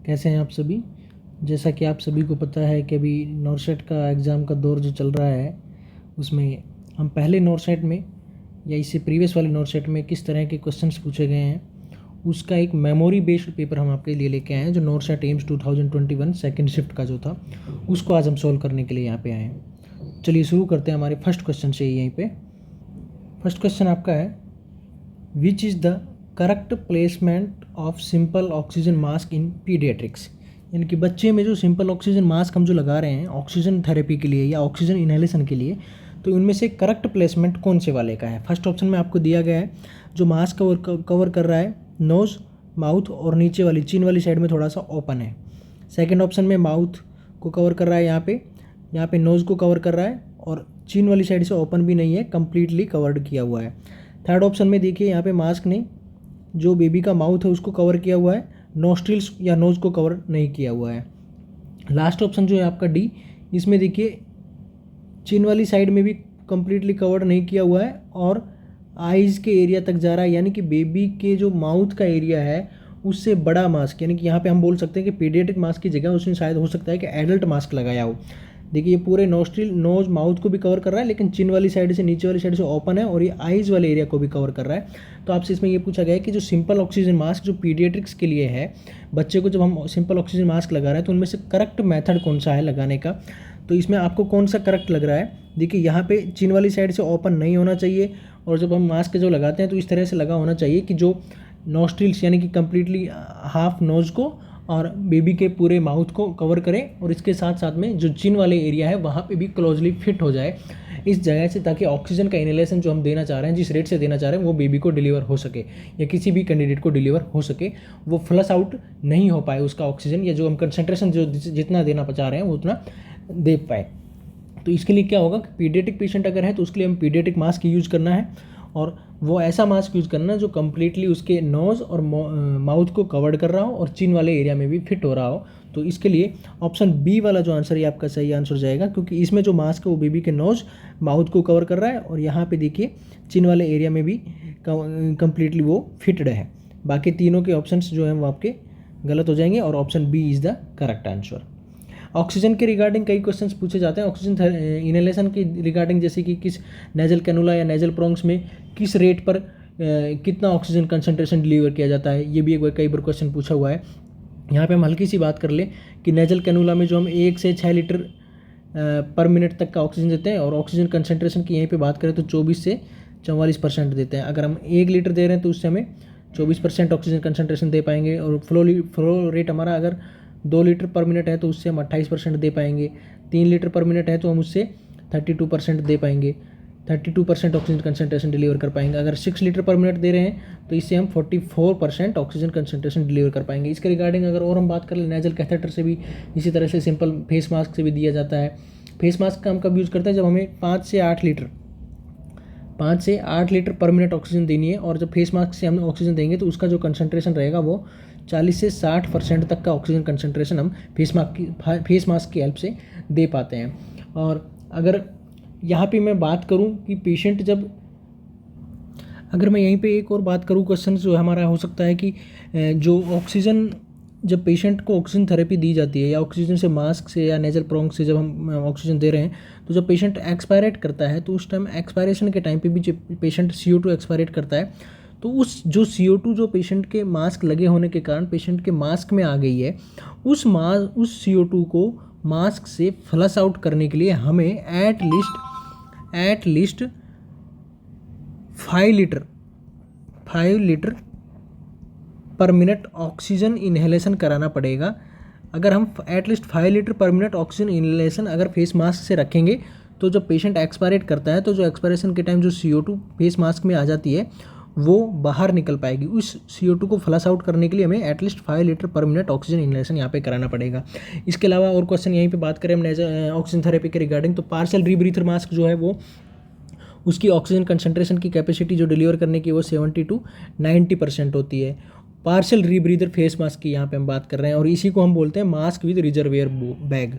कैसे हैं आप सभी। जैसा कि आप सभी को पता है कि अभी नॉर्सेट का एग्ज़ाम का दौर जो चल रहा है, उसमें हम पहले नॉर्सेट में या इससे प्रीवियस वाले नॉर्सेट में किस तरह के क्वेश्चंस पूछे गए हैं, उसका एक मेमोरी बेस्ड पेपर हम आपके लिए लेके आए हैं। जो नॉर्सेट एम्स 2021 सेकेंड शिफ्ट का जो था, उसको आज हम सॉल्व करने के लिए यहाँ पे आए हैं। चलिए शुरू करते हैं हमारे फर्स्ट क्वेश्चन से। यहीं पे फर्स्ट क्वेश्चन आपका है, which is the correct placement of simple oxygen mask in paediatrics. यानी कि बच्चे में जो सिंपल ऑक्सीजन मास्क हम जो लगा रहे हैं ऑक्सीजन थेरेपी के लिए या ऑक्सीजन इनहेलेशन के लिए, तो इनमें से करेक्ट प्लेसमेंट कौन से वाले का है। फर्स्ट ऑप्शन में आपको दिया गया है जो मास्क कवर कर रहा है नोज़, माउथ और नीचे वाली चिन वाली साइड में थोड़ा सा ओपन है। सेकेंड ऑप्शन में माउथ को कवर कर रहा है, यहाँ पे नोज़ को कवर कर रहा है और चिन वाली साइड से ओपन भी नहीं है, कम्प्लीटली कवर्ड किया हुआ है। थर्ड ऑप्शन में देखिए यहाँ पे मास्क ने जो बेबी का माउथ है उसको कवर किया हुआ है, नोस्ट्रिल्स या नोज़ को कवर नहीं किया हुआ है। लास्ट ऑप्शन जो है आपका डी, इसमें देखिए चिन वाली साइड में भी कम्प्लीटली कवर नहीं किया हुआ है और आइज़ के एरिया तक जा रहा है, यानी कि बेबी के जो माउथ का एरिया है उससे बड़ा मास्क, यानी कि यहाँ पे हम बोल सकते हैं कि पीडियाट्रिक मास्क की जगह उसने शायद हो सकता है कि एडल्ट मास्क लगाया हो। देखिए ये पूरे नोस्ट्रिल नोज माउथ को भी कवर कर रहा है, लेकिन चिन वाली साइड से नीचे वाली साइड से ओपन है और ये आइज़ वाले एरिया को भी कवर कर रहा है। तो आपसे इसमें ये पूछा गया है कि जो सिंपल ऑक्सीजन मास्क जो पीडियाट्रिक्स के लिए है, बच्चे को जब हम सिंपल ऑक्सीजन मास्क लगा रहे हैं तो उनमें से करेक्ट मेथड कौन सा है लगाने का। तो इसमें आपको कौन सा करेक्ट लग रहा है। देखिए यहाँ पे चिन वाली साइड से ओपन नहीं होना चाहिए और जब हम मास्क जो लगाते हैं तो इस तरह से लगा होना चाहिए कि जो नोस्ट्रिल्स यानी कि कम्प्लीटली हाफ नोज़ को और बेबी के पूरे माउथ को कवर करें और इसके साथ साथ में जो चिन वाले एरिया है वहाँ पे भी क्लोजली फिट हो जाए इस जगह से, ताकि ऑक्सीजन का इनहेलेशन जो हम देना चाह रहे हैं, जिस रेट से देना चाह रहे हैं, वो बेबी को डिलीवर हो सके या किसी भी कैंडिडेट को डिलीवर हो सके, वो फ्लश आउट नहीं हो पाए उसका ऑक्सीजन, या जो हम कंसंट्रेशन जो जितना देना चाह रहे हैं वो उतना दे पाए। तो इसके लिए क्या होगा कि पीडियाट्रिक पेशेंट अगर है तो उसके लिए हम पीडियाट्रिक मास्क यूज़ करना है और वो ऐसा मास्क यूज़ करना जो कम्प्लीटली उसके नोज़ और माउथ को कवर्ड कर रहा हो और चिन वाले एरिया में भी फिट हो रहा हो। तो इसके लिए ऑप्शन बी वाला जो आंसर है आपका सही आंसर जाएगा, क्योंकि इसमें जो मास्क है वो बेबी के नोज़ माउथ को कवर कर रहा है और यहाँ पे देखिए चिन वाले एरिया में भी कम्प्लीटली वो फिटड है। बाकी तीनों के ऑप्शंस जो हैं वो आपके गलत हो जाएंगे और option B is the correct answer. Oxygen के रिगार्डिंग कई क्वेश्चंस पूछे जाते हैं ऑक्सीजन इनहेलेशन की रिगार्डिंग, जैसे कि किस नेजल कैनुला या नेजल प्रोंग्स में किस रेट पर कितना ऑक्सीजन कंसंट्रेशन डिलीवर किया जाता है, ये भी एक बार कई बार क्वेश्चन पूछा हुआ है। यहाँ पे हम हल्की सी बात कर लें कि नेजल कैनुला में जो हम 1 से 6 लीटर पर मिनट तक का ऑक्सीजन देते हैं और ऑक्सीजन कंसंट्रेशन की यहीं पे बात करें तो 24 से 44% देते हैं। अगर हम 1 लीटर दे रहे हैं तो उससे हमें 24% ऑक्सीजन कंसंट्रेशन दे पाएंगे और फ्लो रेट हमारा अगर 2 लीटर पर मिनट है तो उससे हम 28% दे पाएंगे। 3 लीटर पर मिनट है तो हम उससे 32% दे पाएंगे, 32% ऑक्सीजन कंसंट्रेशन डिलीवर कर पाएंगे। अगर 6 लीटर पर मिनट दे रहे हैं तो इससे हम 44% ऑक्सीजन कंसंट्रेशन डिलीवर कर पाएंगे। इसके रिगार्डिंग अगर और हम बात करें नेजल कैथेटर से भी इसी तरह से सिंपल फेस मास्क से भी दिया जाता है। फेस मास्क का हम कब यूज़ करते हैं, जब हमें 5 से 8 लीटर पर मिनट ऑक्सीजन देनी है और जब फेस मास्क से हम ऑक्सीजन देंगे तो उसका जो कंसंट्रेशन रहेगा वो 40 से 60% तक का ऑक्सीजन कंसंट्रेशन हम फेस मास्क की हेल्प से दे पाते हैं। और अगर यहाँ पे मैं बात करूँ कि पेशेंट अगर मैं यहीं पे एक और बात करूँ, क्वेश्चन जो हमारा हो सकता है कि जो ऑक्सीजन जब पेशेंट को ऑक्सीजन थेरेपी दी जाती है या ऑक्सीजन से मास्क से या नेजल प्रोंग से जब हम ऑक्सीजन दे रहे हैं तो जब पेशेंट एक्सपायरेट करता है तो उस टाइम एक्सपायरेशन के टाइम पे भी जब पेशेंट CO2 एक्सपायरेट करता है तो उस जो CO2 जो पेशेंट के मास्क लगे होने के कारण पेशेंट के मास्क में आ गई है, उस CO2 को मास्क से फ्लश आउट करने के लिए हमें एट लीस्ट 5 लीटर पर मिनट ऑक्सीजन इनहेलेशन कराना पड़ेगा। अगर हम एटलीस्ट 5 लीटर पर मिनट ऑक्सीजन इनहेलेशन अगर फेस मास्क से रखेंगे तो जब पेशेंट एक्सपायरेट करता है तो जो एक्सपायरेशन के टाइम जो CO2 फेस मास्क में आ जाती है वो बाहर निकल पाएगी। उस CO2 को फ्लश आउट करने के लिए हमें एटलीस्ट 5 लीटर पर मिनट ऑक्सीजन इनहेलेशन यहाँ पे कराना पड़ेगा। इसके अलावा और क्वेश्चन यहीं पे बात करें हम ऑक्सीजन थेरेपी के रिगार्डिंग, तो पार्शियल रीब्रीथर मास्क जो है वो उसकी ऑक्सीजन कंसंट्रेशन की कैपेसिटी जो डिलीवर करने की वो 70 to 90% होती है। पार्शियल रीब्रीथर फेस मास्क की यहाँ पे हम बात कर रहे हैं और इसी को हम बोलते हैं मास्क विद रिजर्वेयर बैग।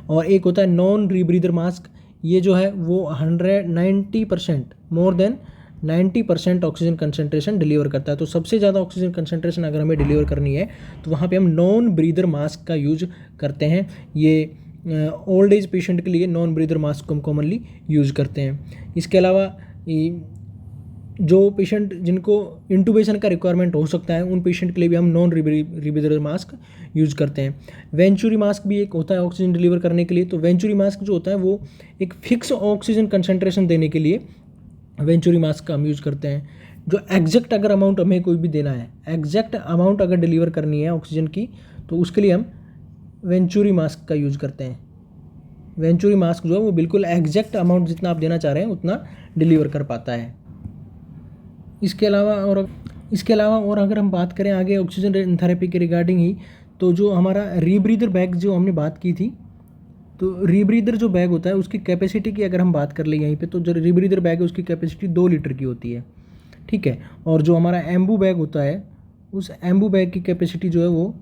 और एक होता है नॉन रीब्रीथर मास्क, ये जो है वो 90% more than 90% oxygen concentration deliver करता है। तो सबसे ज़्यादा ऑक्सीजन कंसंट्रेशन अगर हमें डिलीवर करनी है तो वहाँ पे हम नॉन ब्रीदर मास्क का यूज करते हैं। ये ओल्ड एज पेशेंट के लिए नॉन ब्रीदर मास्क को हम कॉमनली यूज़ करते हैं। इसके अलावा जो पेशेंट जिनको इंटूबेशन का रिक्वायरमेंट हो सकता है उन पेशेंट के लिए भी हम नॉन रीब्रीदर मास्क यूज़ करते हैं। वेंचुरी मास्क भी एक होता है ऑक्सीजन डिलीवर करने के लिए। तो वेंचुरी मास्क जो होता है वो एक फिक्स ऑक्सीजन कंसंट्रेशन देने के लिए वेंचुरी मास्क का हम यूज़ करते हैं। जो एग्जैक्ट अगर अमाउंट हमें कोई भी देना है, एग्जैक्ट अमाउंट अगर डिलीवर करनी है ऑक्सीजन की, तो उसके लिए हम वेंचुरी मास्क का यूज़ करते हैं। वेंचुरी मास्क जो है वो बिल्कुल एग्जैक्ट अमाउंट जितना आप देना चाह रहे हैं उतना डिलीवर कर पाता है। इसके अलावा और अगर हम बात करें आगे ऑक्सीजन थेरेपी के रिगार्डिंग ही, तो जो हमारा रीब्रीदर बैग जो हमने बात की थी, तो रीब्रीदर जो बैग होता है उसकी कैपेसिटी की अगर हम बात कर ले यहीं पे, तो जो रीब्रीदर बैग है उसकी कैपेसिटी 2 लीटर की होती है, ठीक है। और जो हमारा एम्बू बैग होता है उस एम्बू बैग की कैपेसिटी जो है वो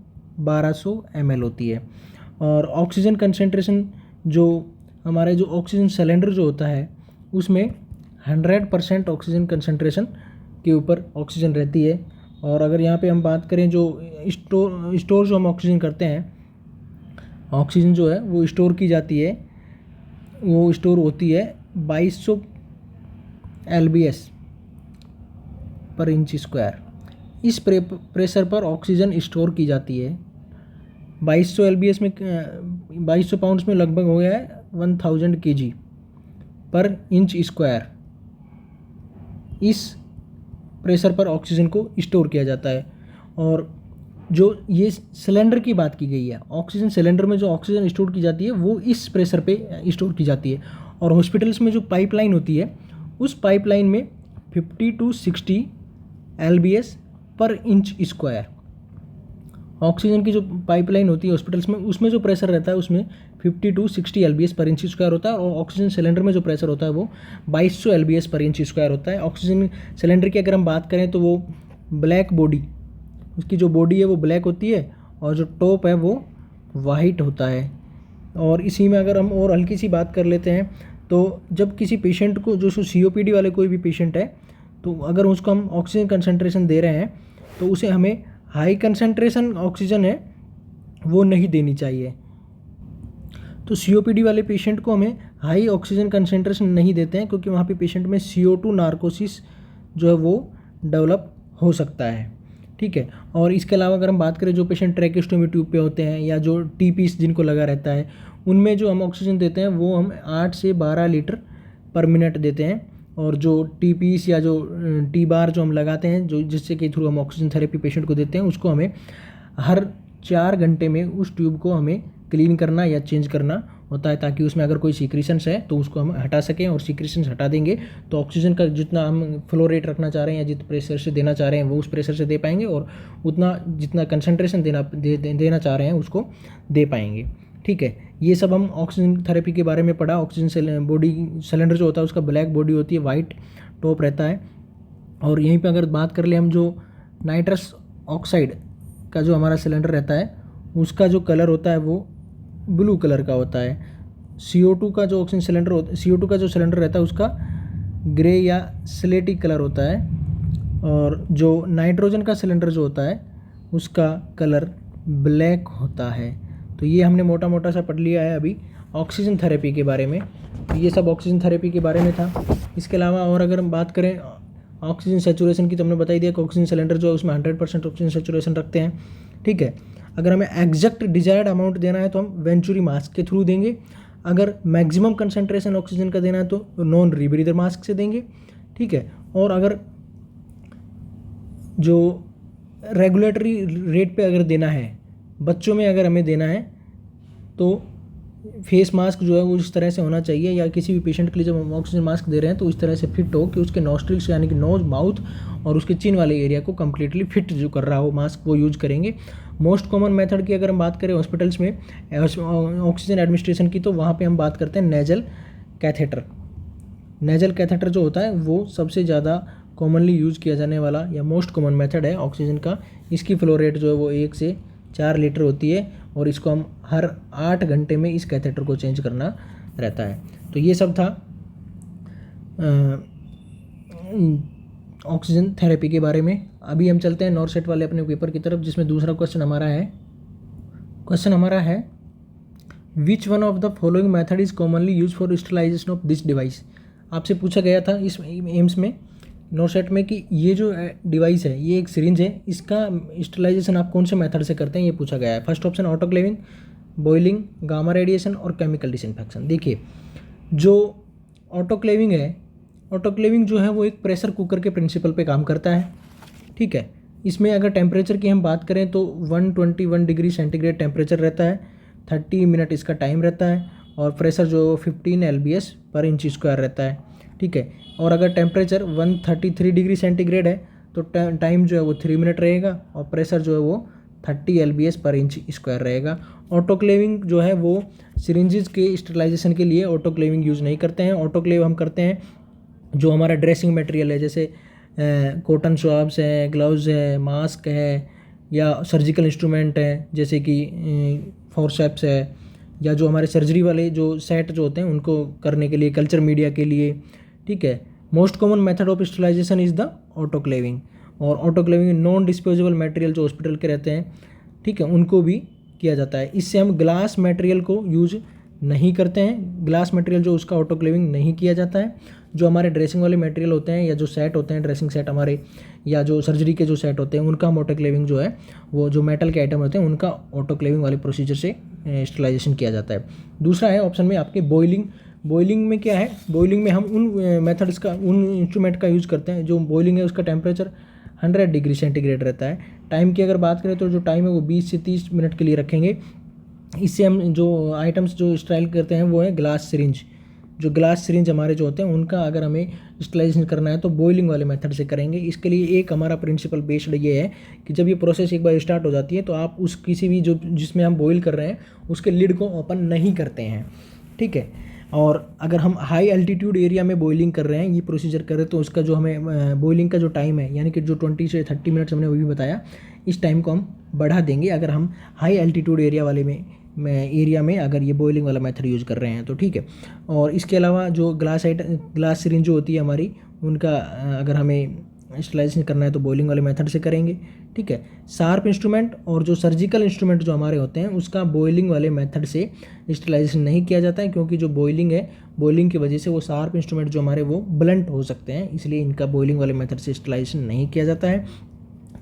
1200 ml होती है। और ऑक्सीजन कंसंट्रेशन जो हमारे जो ऑक्सीजन सिलेंडर जो होता है उसमें 100% ऑक्सीजन कंसंट्रेशन के ऊपर ऑक्सीजन रहती है। और अगर यहाँ पे हम बात करें जो स्टोर जो हम ऑक्सीजन करते हैं, ऑक्सीजन जो है वो स्टोर की जाती है, वो स्टोर होती है 2200 LBS पर इंच स्क्वायर। इस प्रेशर पर ऑक्सीजन स्टोर की जाती है। 2200 LBS में 2200 पाउंड्स में लगभग हो गया है 1000 kg पर इंच स्क्वायर। इस प्रेशर पर ऑक्सीजन को स्टोर किया जाता है। और जो ये सिलेंडर की बात की गई है, ऑक्सीजन सिलेंडर में जो ऑक्सीजन स्टोर की जाती है वो इस प्रेशर पे स्टोर की जाती है। और हॉस्पिटल्स में जो पाइपलाइन होती है उस पाइपलाइन में 50 to 60 LBS पर इंच स्क्वायर ऑक्सीजन की जो पाइपलाइन होती है हॉस्पिटल्स में, उसमें जो प्रेशर रहता है उसमें 50 to 60 LBS पर इंच स्क्वायर होता है। और ऑक्सीजन सिलेंडर में जो प्रेशर होता है वो 2200 LBS पर इंच स्क्वायर होता है। ऑक्सीजन सिलेंडर की अगर हम बात करें तो वो ब्लैक बॉडी, उसकी जो बॉडी है वो ब्लैक होती है और जो टॉप है वो वाइट होता है। और इसी में अगर हम और हल्की सी बात कर लेते हैं, तो जब किसी पेशेंट को जो COPD वाले कोई भी पेशेंट है, तो अगर उसको हम ऑक्सीजन कंसंट्रेशन दे रहे हैं तो उसे हमें हाई कंसंट्रेशन ऑक्सीजन है वो नहीं देनी चाहिए। तो COPD वाले पेशेंट को हमें हाई ऑक्सीजन कंसंट्रेशन नहीं देते हैं, क्योंकि वहाँ पे पेशेंट में CO2 नार्कोसिस जो है वो डेवलप हो सकता है, ठीक है। और इसके अलावा अगर हम बात करें जो पेशेंट ट्रैकेस्टोमी ट्यूब पे होते हैं या जो TPs जिनको लगा रहता है, उनमें जो हम ऑक्सीजन देते हैं वो हम 8 से 12 लीटर पर मिनट देते हैं। और जो TPs या जो T-बार जो हम लगाते हैं, जो जिससे के थ्रू हम ऑक्सीजन थेरेपी पेशेंट को देते हैं, उसको हमें हर 4 घंटे में उस ट्यूब को हमें क्लीन करना या चेंज करना होता है, ताकि उसमें अगर कोई सीक्रेशंस है तो उसको हम हटा सकें। और सीक्रेशंस हटा देंगे तो ऑक्सीजन का जितना हम फ्लो रेट रखना चाह रहे हैं या जिस प्रेशर से देना चाह रहे हैं वो उस प्रेशर से दे पाएंगे, और उतना जितना कंसंट्रेशन देना चाह रहे हैं उसको दे पाएंगे, ठीक है। ये सब हम ऑक्सीजन थेरेपी के बारे में पढ़ा। ऑक्सीजन बॉडी सिलेंडर जो होता है उसका ब्लैक बॉडी होती है, वाइट टॉप रहता है। और यहीं पे अगर बात कर ले हम जो नाइट्रस ऑक्साइड का जो हमारा सिलेंडर रहता है उसका जो कलर होता है वो ब्लू कलर का होता है। CO2 का जो ऑक्सीजन सिलेंडर CO2 का जो सिलेंडर रहता है उसका ग्रे या स्लेटी कलर होता है। और जो नाइट्रोजन का सिलेंडर जो होता है उसका कलर ब्लैक होता है। तो ये हमने मोटा मोटा सा पढ़ लिया है अभी ऑक्सीजन थेरेपी के बारे में। तो ये सब ऑक्सीजन थेरेपी के बारे में था। इसके अलावा और अगर हम बात करें ऑक्सीजन सेचुरेशन की, तो हमने बता ही दिया कि ऑक्सीजन सिलेंडर जो है उसमें 100% ऑक्सीजन सेचुरेशन रखते हैं, ठीक है। अगर हमें एग्जैक्ट डिजायर्ड अमाउंट देना है तो हम वेंचुरी मास्क के थ्रू देंगे। अगर मैक्सिमम कंसंट्रेशन ऑक्सीजन का देना है तो नॉन रीब्रीदर मास्क से देंगे, ठीक है। और अगर जो रेगुलेटरी रेट पे अगर देना है, बच्चों में अगर हमें देना है, तो फेस मास्क जो है वो इस तरह से होना चाहिए, या किसी भी पेशेंट के लिए जब हम ऑक्सीजन मास्क दे रहे हैं तो इस तरह से फिट हो कि उसके नॉस्ट्रिल्स यानी कि नोज, माउथ और उसके चिन वाले एरिया को कम्प्लीटली फिट जो कर रहा हो मास्क, वो यूज करेंगे। मोस्ट कॉमन मेथड की अगर हम बात करें हॉस्पिटल्स में ऑक्सीजन एडमिनिस्ट्रेशन की, तो वहाँ पे हम बात करते हैं नेजल कैथेटर। नेजल कैथेटर जो होता है वो सबसे ज़्यादा कॉमनली यूज़ किया जाने वाला या मोस्ट कॉमन मेथड है ऑक्सीजन का। इसकी फ्लो रेट जो है वो 1 से 4 लीटर होती है, और इसको हम हर 8 घंटे में इस कैथेटर को चेंज करना रहता है। तो ये सब था ऑक्सीजन थेरेपी के बारे में। अभी हम चलते हैं नॉरसेट वाले अपने पेपर की तरफ, जिसमें दूसरा क्वेश्चन हमारा है which one of the following method is commonly use for sterilization of this device. आपसे पूछा गया था इस एम्स में नॉरसेट में कि ये जो डिवाइस है, ये एक सिरिंज है, इसका स्टरलाइजेशन आप कौन से मेथड से करते हैं, ये पूछा गया है। First option autoclaving, boiling, gamma radiation और केमिकल डिसइंफेक्शन। देखिए, जो ऑटोक्लेविंग है, ऑटोक्लेविंग जो है वो एक प्रेशर कुकर के प्रिंसिपल पे काम करता है, ठीक है। इसमें अगर टेम्परेचर की हम बात करें तो 121 डिग्री सेंटीग्रेड टेम्परेचर रहता है, 30 मिनट इसका टाइम रहता है और प्रेशर जो 15 LBS पर इंच स्क्वायर रहता है, ठीक है। और अगर टेम्परेचर 133 डिग्री सेंटीग्रेड है तो टाइम जो है वो 3 मिनट रहेगा और प्रेशर जो है वो 30 LBS पर इंच स्क्वायर रहेगा। ऑटोक्लेविंग जो है वो सिरिंजेस के स्टरलाइजेशन के लिए ऑटोक्लेविंग यूज़ नहीं करते हैं। ऑटोक्लेव हम करते हैं जो हमारा ड्रेसिंग मटेरियल है, जैसे कॉटन स्वाब्स है, ग्लव्स है, मास्क है, या सर्जिकल इंस्ट्रूमेंट है जैसे कि फोरसेप्स है, या जो हमारे सर्जरी वाले जो सेट जो होते हैं उनको करने के लिए, कल्चर मीडिया के लिए, ठीक है। Most common method of sterilization is the autoclaving. और ऑटोक्लेविंग नॉन डिस्पोजेबल मटेरियल जो हॉस्पिटल के रहते हैं, ठीक है, उनको भी किया जाता है। इससे हम ग्लास मटेरियल को यूज नहीं करते हैं, ग्लास मटेरियल जो उसका ऑटोक्लेविंग नहीं किया जाता है। जो हमारे ड्रेसिंग वाले मटेरियल होते हैं या जो सेट होते हैं, ड्रेसिंग सेट हमारे, या जो सर्जरी के जो सेट होते हैं, उनका हम ऑटोक्लेविंग जो है वो जो मेटल के आइटम होते हैं उनका ऑटोक्लेविंग वाले प्रोसीजर से स्टरलाइजेशन किया जाता है। दूसरा है ऑप्शन में आपके बॉइलिंग। बॉइलिंग में क्या है, बॉइलिंग में हम उन मेथड्स का, उन इंस्ट्रूमेंट का यूज़ करते हैं जो बॉइलिंग है उसका टेम्परेचर 100 डिग्री सेंटीग्रेड रहता है। टाइम की अगर बात करें तो जो टाइम है वो 20 से 30 मिनट के लिए रखेंगे। इससे हम जो आइटम्स जो स्टाइल करते हैं वो है ग्लास सिरिंज। जो ग्लास सिरिंज हमारे जो होते हैं उनका अगर हमें स्टरलाइजेशन करना है तो बॉइलिंग वाले मेथड से करेंगे। इसके लिए एक हमारा प्रिंसिपल बेस्ड ये है कि जब ये प्रोसेस एक बार स्टार्ट हो जाती है तो आप उस किसी भी जो जिसमें हम बॉइल कर रहे हैं उसके लिड को ओपन नहीं करते हैं, ठीक है। और अगर हम हाई एल्टीट्यूड एरिया में बॉइलिंग कर रहे हैं, ये प्रोसीजर कर रहे हैं, तो उसका जो हमें बॉइलिंग का जो टाइम है, यानी कि जो 20 से 30 मिनट्स हमने वो भी बताया, इस टाइम को हम बढ़ा देंगे अगर हम हाई एल्टीट्यूड एरिया वाले में अगर ये बॉइलिंग वाला मेथड यूज़ कर रहे हैं तो, ठीक है। और इसके अलावा जो ग्लास सिरिंज जो होती है हमारी, उनका अगर हमें स्टरलाइजेशन करना है तो बॉइलिंग वाले मेथड से करेंगे, ठीक है। शार्प इंस्ट्रूमेंट और जो सर्जिकल इंस्ट्रूमेंट जो हमारे होते हैं उसका बॉइलिंग वाले मेथड से स्टरलाइजेशन नहीं किया जाता है, क्योंकि जो बॉइलिंग है, बॉइलिंग की वजह से वो शार्प इंस्ट्रूमेंट जो हमारे वो ब्लंट हो सकते हैं, इसलिए इनका बॉइलिंग वाले मेथड से स्टरलाइजेशन नहीं किया जाता है।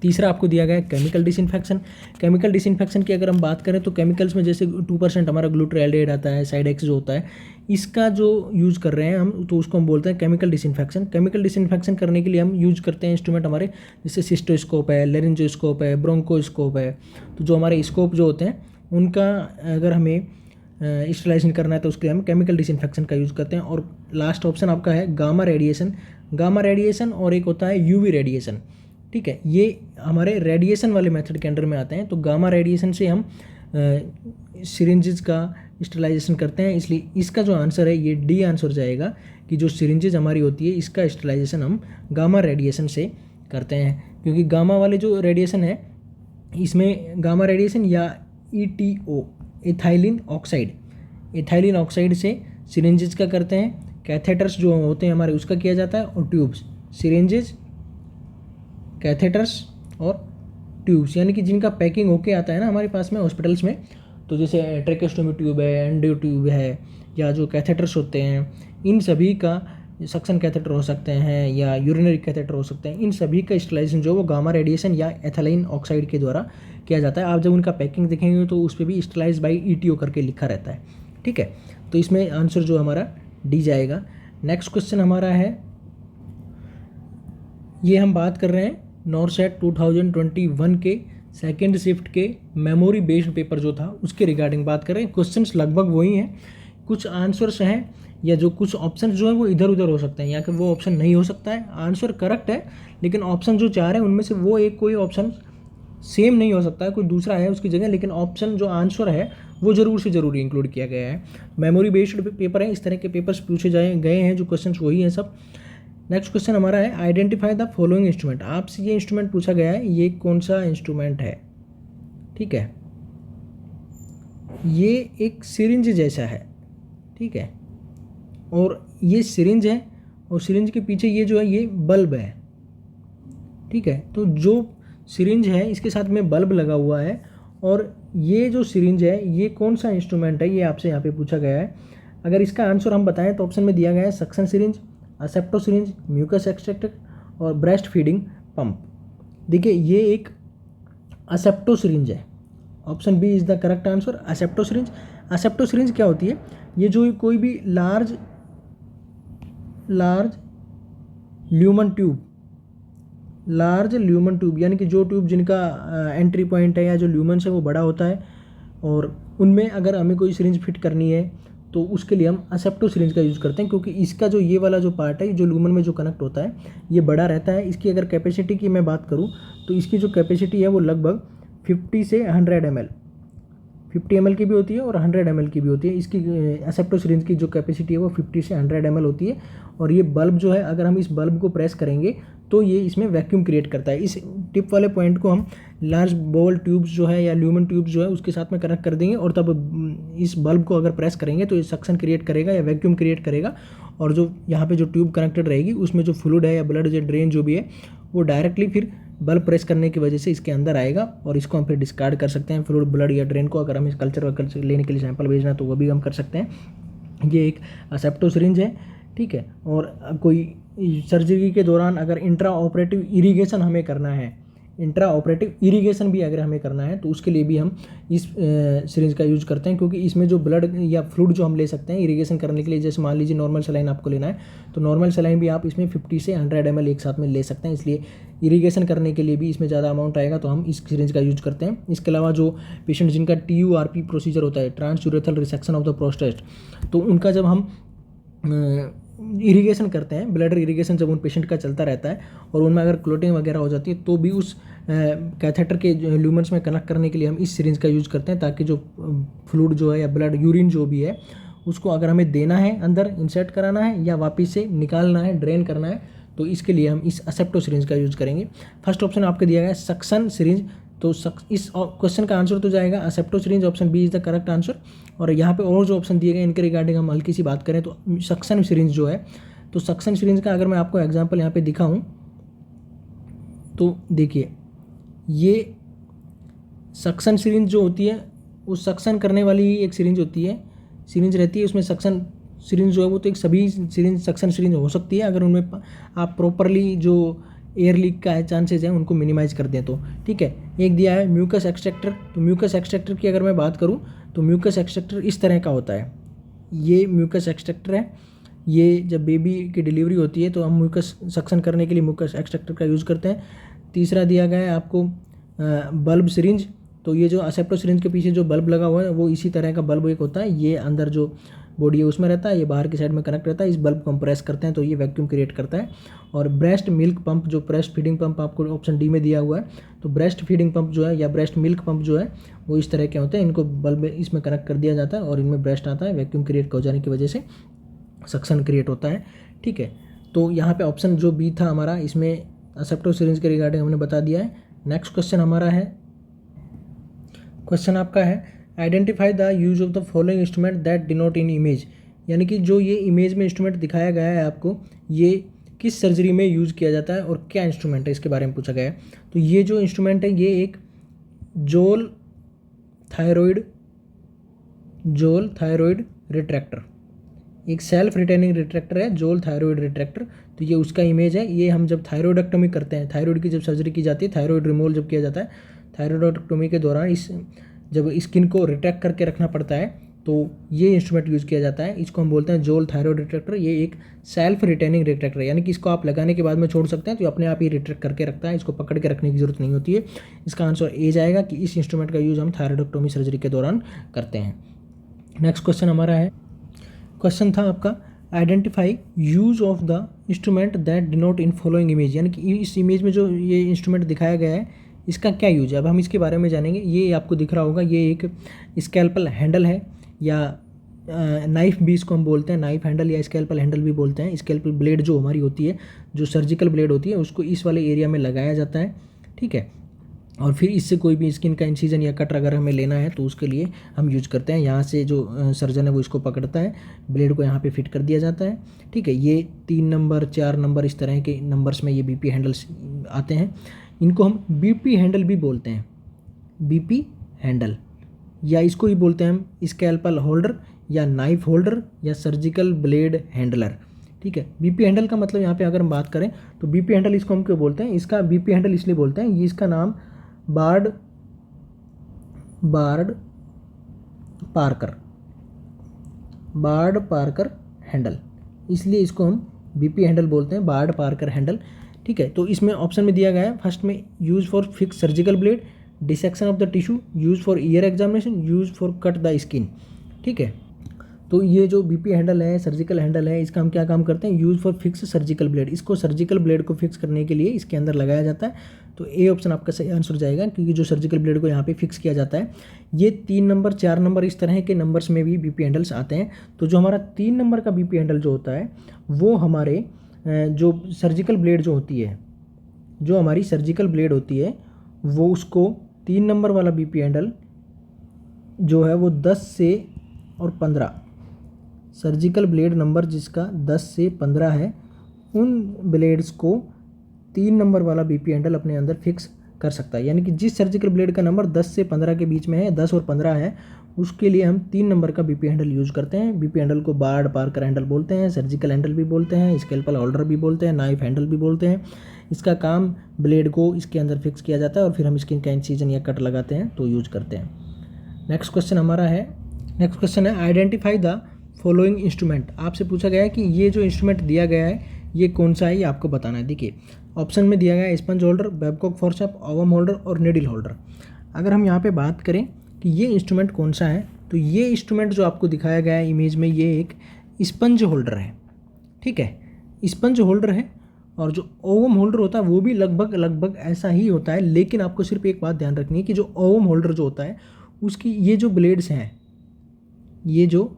तीसरा आपको दिया गया है केमिकल डिसइंफेक्शन। केमिकल डिसइंफेक्शन की अगर हम बात करें तो केमिकल्स में जैसे 2% हमारा ग्लूटाल्डेहाइड आता है, साइड एक्स जो होता है, इसका जो यूज़ कर रहे हैं हम तो उसको हम बोलते हैं केमिकल डिसइंफेक्शन। केमिकल डिसइंफेक्शन करने के लिए हम यूज़ करते हैं इंस्ट्रूमेंट हमारे, जैसे सिस्टोस्कोप है, लेरिंजोस्कोप है, ब्रोंकोस्कोप है। तो जो हमारे स्कोप जो होते हैं उनका अगर हमें स्टरलाइजेशन करना है तो उसके लिए हम केमिकल डिसइंफेक्शन का यूज़ करते हैं। और लास्ट ऑप्शन आपका है गामा रेडिएशन। गामा रेडिएशन और एक होता है यूवी रेडिएशन, ठीक है। ये हमारे रेडिएशन वाले मेथड के अंडर में आते हैं। तो गामा रेडिएशन से हम सिरिंजेस का स्टरलाइजेशन करते हैं, इसलिए इसका जो आंसर है ये डी आंसर जाएगा कि जो सिरिंजेस हमारी होती है इसका स्टरलाइजेशन हम गामा रेडिएशन से करते हैं। क्योंकि गामा वाले जो रेडिएशन है इसमें गामा रेडिएशन या ETO, इथाइलिन ऑक्साइड से सिरिंजेस का करते हैं। कैथेटर्स जो होते हैं हमारे उसका किया जाता है, और ट्यूब्स, सिरिंजेस, कैथेटर्स और ट्यूब्स, यानी कि जिनका पैकिंग होके आता है ना हमारे पास में हॉस्पिटल्स में, तो जैसे ट्रेकेस्टोमी ट्यूब है, एंडियो ट्यूब है, या जो कैथेटर्स होते हैं, इन सभी का सक्शन कैथेटर हो सकते हैं या यूरिनरी कैथेटर हो सकते हैं, इन सभी का स्टरलाइजेशन जो वो गामा रेडिएशन या एथिलीन ऑक्साइड के द्वारा किया जाता है। आप जब उनका पैकिंग देखेंगे तो उस पर भी स्टरलाइज बाई ETO करके लिखा रहता है, ठीक है। तो इसमें आंसर जो हमारा डी जाएगा। नेक्स्ट क्वेश्चन हमारा है, ये हम बात कर रहे हैं नॉरसेट 2021 के सेकेंड शिफ्ट के मेमोरी बेस्ड पेपर जो था उसके रिगार्डिंग बात कर रहे हैं। क्वेश्चंस लगभग वही हैं, कुछ आंसर्स हैं या जो कुछ ऑप्शन जो है वो इधर उधर हो सकते हैं, या कि वो ऑप्शन नहीं हो सकता है। आंसर करेक्ट है लेकिन ऑप्शन जो चाह रहे हैं उनमें से वो एक कोई ऑप्शन सेम नहीं हो सकता है, कोई दूसरा है उसकी जगह, लेकिन ऑप्शन जो आंसर है वो ज़रूर से ज़रूर इंक्लूड किया गया है। मेमोरी बेस्ड पेपर है, इस तरह के पेपर्स पूछे गए हैं, जो क्वेश्चन वही हैं सब। नेक्स्ट क्वेश्चन हमारा है आइडेंटिफाई द फॉलोइंग इंस्ट्रूमेंट। आपसे ये इंस्ट्रूमेंट पूछा गया है, ये कौन सा इंस्ट्रूमेंट है, ठीक है। ये एक सिरिंज जैसा है, ठीक है, और ये सिरिंज है और सिरिंज के पीछे ये जो है ये बल्ब है, ठीक है। तो जो सिरिंज है इसके साथ में बल्ब लगा हुआ है, और ये जो सिरिंज है ये कौन सा इंस्ट्रूमेंट है, ये आपसे यहाँ पे पूछा गया है। अगर इसका आंसर हम बताएं तो ऑप्शन में दिया गया है suction syringe, Asepto syringe, mucus extractor और ब्रेस्ट फीडिंग पंप। देखिए ये एक असेप्टो सिरिंज है, option B is the correct answer, Asepto syringe. Asepto syringe क्या होती है, ये जो कोई भी लार्ज ल्यूमन ट्यूब यानी कि जो ट्यूब जिनका एंट्री पॉइंट है या जो ल्यूमन्स है वो बड़ा होता है, और उनमें अगर हमें कोई सिरिंज फिट करनी है तो उसके लिए हम असेप्टो सिरिंज का यूज़ करते हैं, क्योंकि इसका जो ये वाला जो पार्ट है जो ल्यूमन में जो कनेक्ट होता है ये बड़ा रहता है। इसकी अगर कैपेसिटी की मैं बात करूँ तो इसकी जो कैपेसिटी है वो लगभग 50 से 100 ml, 50 ml की भी होती है और 100 ml की भी होती है। इसकी असेप्टो सिरिंज की जो कैपेसिटी है वो 50 से 100 ml होती है। और ये बल्ब जो है, अगर हम इस बल्ब को प्रेस करेंगे तो ये इसमें वैक्यूम क्रिएट करता है। इस टिप वाले पॉइंट को हम लार्ज बॉल ट्यूब्स जो है या ल्यूमन ट्यूब्स जो है उसके साथ में कनेक्ट कर देंगे, और तब इस बल्ब को अगर प्रेस करेंगे तो ये सक्शन क्रिएट करेगा या वैक्यूम क्रिएट करेगा, और जो यहाँ पे जो ट्यूब कनेक्टेड रहेगी उसमें जो फ्लूइड है या ब्लड जो ड्रेन जो भी है वो डायरेक्टली फिर बल्ब प्रेस करने की वजह से इसके अंदर आएगा, और इसको हम फिर डिस्कार्ड कर सकते हैं फ्लूइड ब्लड या ड्रेन को। अगर हमें कल्चर लेने के लिए सैंपल भेजना है तो वो भी हम कर सकते हैं। ये एक असेप्टो सिरिंज है, ठीक है। और कोई सर्जरी के दौरान अगर इंट्रा ऑपरेटिव इरिगेशन हमें करना है, इंट्रा ऑपरेटिव इरिगेशन भी अगर हमें करना है तो उसके लिए भी हम इस सिरिंज का यूज़ करते हैं, क्योंकि इसमें जो ब्लड या फ्लूइड जो हम ले सकते हैं इरिगेशन करने के लिए, जैसे मान लीजिए नॉर्मल सलाइन आपको लेना है तो नॉर्मल सलाइन भी आप इसमें 50 से 100 ml एक साथ में ले सकते हैं, इसलिए इरिगेशन करने के लिए भी इसमें ज़्यादा अमाउंट आएगा तो हम इस सिरिंज का यूज करते हैं। इसके अलावा जो पेशेंट जिनका TURP प्रोसीजर होता है, transurethral resection of the prostate, तो उनका जब हम इरिगेशन करते हैं, ब्लड इरिगेशन जब उन पेशेंट का चलता रहता है और उनमें अगर क्लोटिंग वगैरह हो जाती है तो भी उस कैथेटर के ल्यूमन्स में कनेक्ट करने के लिए हम इस सिरिंज का यूज़ करते हैं, ताकि जो फ्लूइड जो है या ब्लड यूरिन जो भी है उसको अगर हमें देना है, अंदर इंसर्ट कराना है या वापस से निकालना है, ड्रेन करना है, तो इसके लिए हम इस असेप्टो सिरिंज का यूज़ करेंगे। फर्स्ट ऑप्शन आपको दिया गया है सक्शन सिरिंज, तो इस क्वेश्चन का आंसर तो जाएगा Asepto syringe, option B is the correct answer. और यहाँ पे और जो ऑप्शन दिए गए इनके रिगार्डिंग हम हल्की सी बात करें तो सक्शन सिरिंज जो है, तो सक्शन सिरिंज का अगर मैं आपको एग्जांपल यहाँ पे दिखाऊं तो देखिए ये सक्शन सिरिंज जो होती है वो सक्शन करने वाली ही एक सिरिंज होती है, सिरिंज रहती है उसमें। सक्शन सिरिंज जो है वो तो एक सभी सिरिंज सक्शन सिरिंज हो सकती है अगर उनमें आप प्रॉपरली जो एयर लीक का चांसेस हैं उनको मिनिमाइज कर दें तो, ठीक है। एक दिया है म्यूकस एक्सट्रैक्टर, तो म्यूकस एक्सट्रैक्टर की अगर मैं बात करूं तो म्यूकस एक्सट्रैक्टर इस तरह का होता है, ये म्यूकस एक्सट्रैक्टर है। ये जब बेबी की डिलीवरी होती है तो हम म्यूकस सक्शन करने के लिए म्यूकस एक्सट्रैक्टर का यूज़ करते हैं। तीसरा दिया गया है आपको बल्ब सिरिंज, तो ये जो असेप्टो सिरिंज के पीछे जो बल्ब लगा हुआ है वो इसी तरह का बल्ब एक होता है, ये अंदर जो बॉडी है उसमें रहता है, ये बाहर की साइड में कनेक्ट रहता है। इस बल्ब को हम प्रेस करते हैं तो ये वैक्यूम क्रिएट करता है। और ब्रेस्ट मिल्क पंप, जो ब्रेस्ट फीडिंग पंप आपको ऑप्शन डी में दिया हुआ है, तो ब्रेस्ट फीडिंग पंप जो है या ब्रेस्ट मिल्क पंप जो है वो इस तरह के होते हैं, इनको बल्ब इसमें कनेक्ट कर दिया जाता है और इनमें ब्रेस्ट आता है, वैक्यूम क्रिएट हो जाने की वजह से सक्शन क्रिएट होता है, ठीक है। तो यहाँ पे ऑप्शन जो बी था हमारा, इसमें असेप्टो सिरिंज के रिगार्डिंग हमने बता दिया है। नेक्स्ट क्वेश्चन हमारा है, क्वेश्चन आपका है identify the use of the following instrument that denote in image, यानी कि जो ये इमेज में इंस्ट्रूमेंट दिखाया गया है आपको, ये किस सर्जरी में यूज़ किया जाता है और क्या इंस्ट्रूमेंट है इसके बारे में पूछा गया है। तो ये जो इंस्ट्रूमेंट है ये एक जोल थायरॉयड रिट्रैक्टर, एक सेल्फ रिटेनिंग रिट्रैक्टर है, जोल थायरॉयड रिट्रैक्टर। तो ये उसका इमेज है। ये हम जब थायरॉयडेक्टोमी करते हैं, थायरॉयड की जब सर्जरी की जाती है, थायरॉयड रिमूवल जब किया जाता है, थायरॉयडेक्टोमी के दौरान जब स्किन को रिट्रैक्ट करके रखना पड़ता है तो ये इंस्ट्रूमेंट यूज़ किया जाता है। इसको हम बोलते हैं जोल थायरॉयड रिट्रैक्टर। ये एक सेल्फ रिटेनिंग रिट्रैक्टर है, यानी कि इसको आप लगाने के बाद में छोड़ सकते हैं तो अपने आप ही रिट्रैक्ट करके रखता है, इसको पकड़ के रखने की जरूरत नहीं होती है। इसका आंसर ए जाएगा कि इस इंस्ट्रूमेंट का यूज़ हम थायरॉयडेक्टोमी सर्जरी के दौरान करते हैं। नेक्स्ट क्वेश्चन हमारा है, क्वेश्चन था आपका identify use of the instrument that denote in following image, यानी कि इस इमेज में जो ये इंस्ट्रूमेंट दिखाया गया है इसका क्या यूज है। अब हम इसके बारे में जानेंगे। ये आपको दिख रहा होगा, ये एक स्कैल्पल हैंडल है या नाइफ भी इसको हम बोलते हैं, नाइफ हैंडल या स्कैल्पल हैंडल भी बोलते हैं। स्कैल्पल ब्लेड जो हमारी होती है, जो सर्जिकल ब्लेड होती है, उसको इस वाले एरिया में लगाया जाता है, ठीक है। और फिर इससे कोई भी स्किन का इंसिजन या कट अगर हमें लेना है तो उसके लिए हम यूज करते हैं। यहाँ से जो सर्जन है वो इसको पकड़ता है, ब्लेड को यहाँ पे फिट कर दिया जाता है। ठीक है, ये 3 नंबर 4 नंबर इस तरह के नंबर्स में ये बीपी हैंडल्स आते हैं। इनको हम बीपी हैंडल भी बोलते हैं, बीपी हैंडल, या इसको ही बोलते हैं हम स्कैल्पल होल्डर या नाइफ होल्डर या सर्जिकल ब्लेड हैंडलर। ठीक है, बीपी हैंडल का मतलब यहाँ पे अगर हम बात करें तो बीपी हैंडल इसको हम क्यों बोलते हैं, इसका बीपी हैंडल इसलिए बोलते हैं, ये इसका नाम बार्ड पार्कर हैंडल, इसलिए इसको हम बीपी हैंडल बोलते हैं, बार्ड पार्कर हैंडल। ठीक है, तो इसमें ऑप्शन में दिया गया है फर्स्ट में use for fix surgical blade, dissection of the tissue, use for year examination, use for cut the skin. ठीक है, तो ये जो बीपी हैंडल है, सर्जिकल हैंडल है, इसका हम क्या काम करते हैं, use for fix surgical blade, इसको सर्जिकल ब्लेड को फिक्स करने के लिए इसके अंदर लगाया जाता है। तो ए ऑप्शन आपका सही आंसर जाएगा, क्योंकि जो सर्जिकल ब्लेड को यहाँ पे फिक्स किया जाता है, ये 3 नंबर 4 नंबर इस तरह के नंबर्स में भी बीपी हैंडल्स आते हैं। तो जो हमारा 3 नंबर का बीपी हैंडल जो होता है वो हमारे जो सर्जिकल ब्लेड जो होती है, जो हमारी सर्जिकल ब्लेड होती है, वो उसको 3 नंबर वाला बीपी हैंडल जो है वो 10 से और 15, सर्जिकल ब्लेड नंबर जिसका 10 से 15 है, उन ब्लेड्स को 3 नंबर वाला बीपी हैंडल अपने अंदर फिक्स कर सकता है। यानी कि जिस सर्जिकल ब्लेड का नंबर 10 से 15 के बीच में है, 10 और 15 है, उसके लिए हम 3 नंबर का बीपी हैंडल यूज करते हैं। बीपी हैंडल को बार्ड पार्कर हैंडल बोलते हैं, सर्जिकल हैंडल भी बोलते हैं, स्केल्पल होल्डर भी बोलते हैं, नाइफ हैंडल भी बोलते हैं। इसका काम ब्लेड को इसके अंदर फिक्स किया जाता है और फिर हम स्किन का इंसिजन या कट लगाते हैं तो यूज करते हैं। नेक्स्ट क्वेश्चन है आइडेंटिफाई द फॉलोइंग इंस्ट्रूमेंट। आपसे पूछा गया है कि ये जो इंस्ट्रूमेंट दिया गया है ये कौन सा है, ये आपको बताना है। देखिए ऑप्शन में दिया गया है sponge holder, Babcock forceps, ovum holder और नीडल होल्डर। अगर हम यहाँ पे बात करें कि ये इंस्ट्रूमेंट कौन सा है, तो ये इंस्ट्रूमेंट जो आपको दिखाया गया है इमेज में, ये एक स्पंज होल्डर है। ठीक है, स्पंज होल्डर है। और जो ओवम होल्डर होता है वो भी लगभग ऐसा ही होता है, लेकिन आपको सिर्फ एक बात ध्यान रखनी है कि जो ओवम होल्डर जो होता है उसकी ये जो ब्लेड्स हैं, ये जो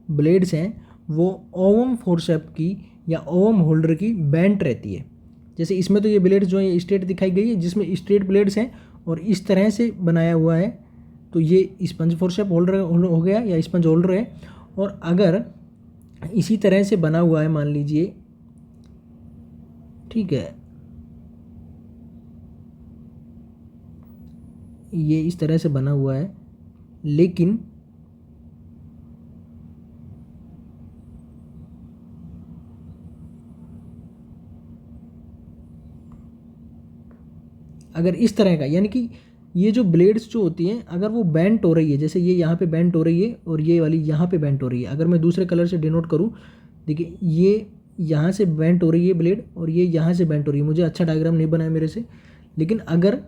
ब्लेड्स हैं वो ओवम फोर्सेप की या ओवम होल्डर की बेंट रहती है। जैसे इसमें तो ये ब्लेड्स जो है स्ट्रेट दिखाई गई है, जिसमें स्ट्रेट ब्लेड्स हैं और इस तरह से बनाया हुआ है, तो ये स्पंज फोर्सेप होल्डर हो गया या स्पंज होल्डर है। और अगर इसी तरह से बना हुआ है, मान लीजिए, ठीक है, ये इस तरह से बना हुआ है, लेकिन अगर इस तरह का, यानी कि ये जो ब्लेड्स जो होती हैं अगर वो बेंट हो रही है, जैसे ये यहाँ पे बेंट हो रही है और ये वाली यहाँ पे बेंट हो रही है, अगर मैं दूसरे कलर से डिनोट करूँ, देखिए ये यहाँ से बेंट हो रही है ब्लेड और ये यहाँ से बेंट हो रही है। मुझे अच्छा डायग्राम नहीं बनाया मेरे से, लेकिन अगर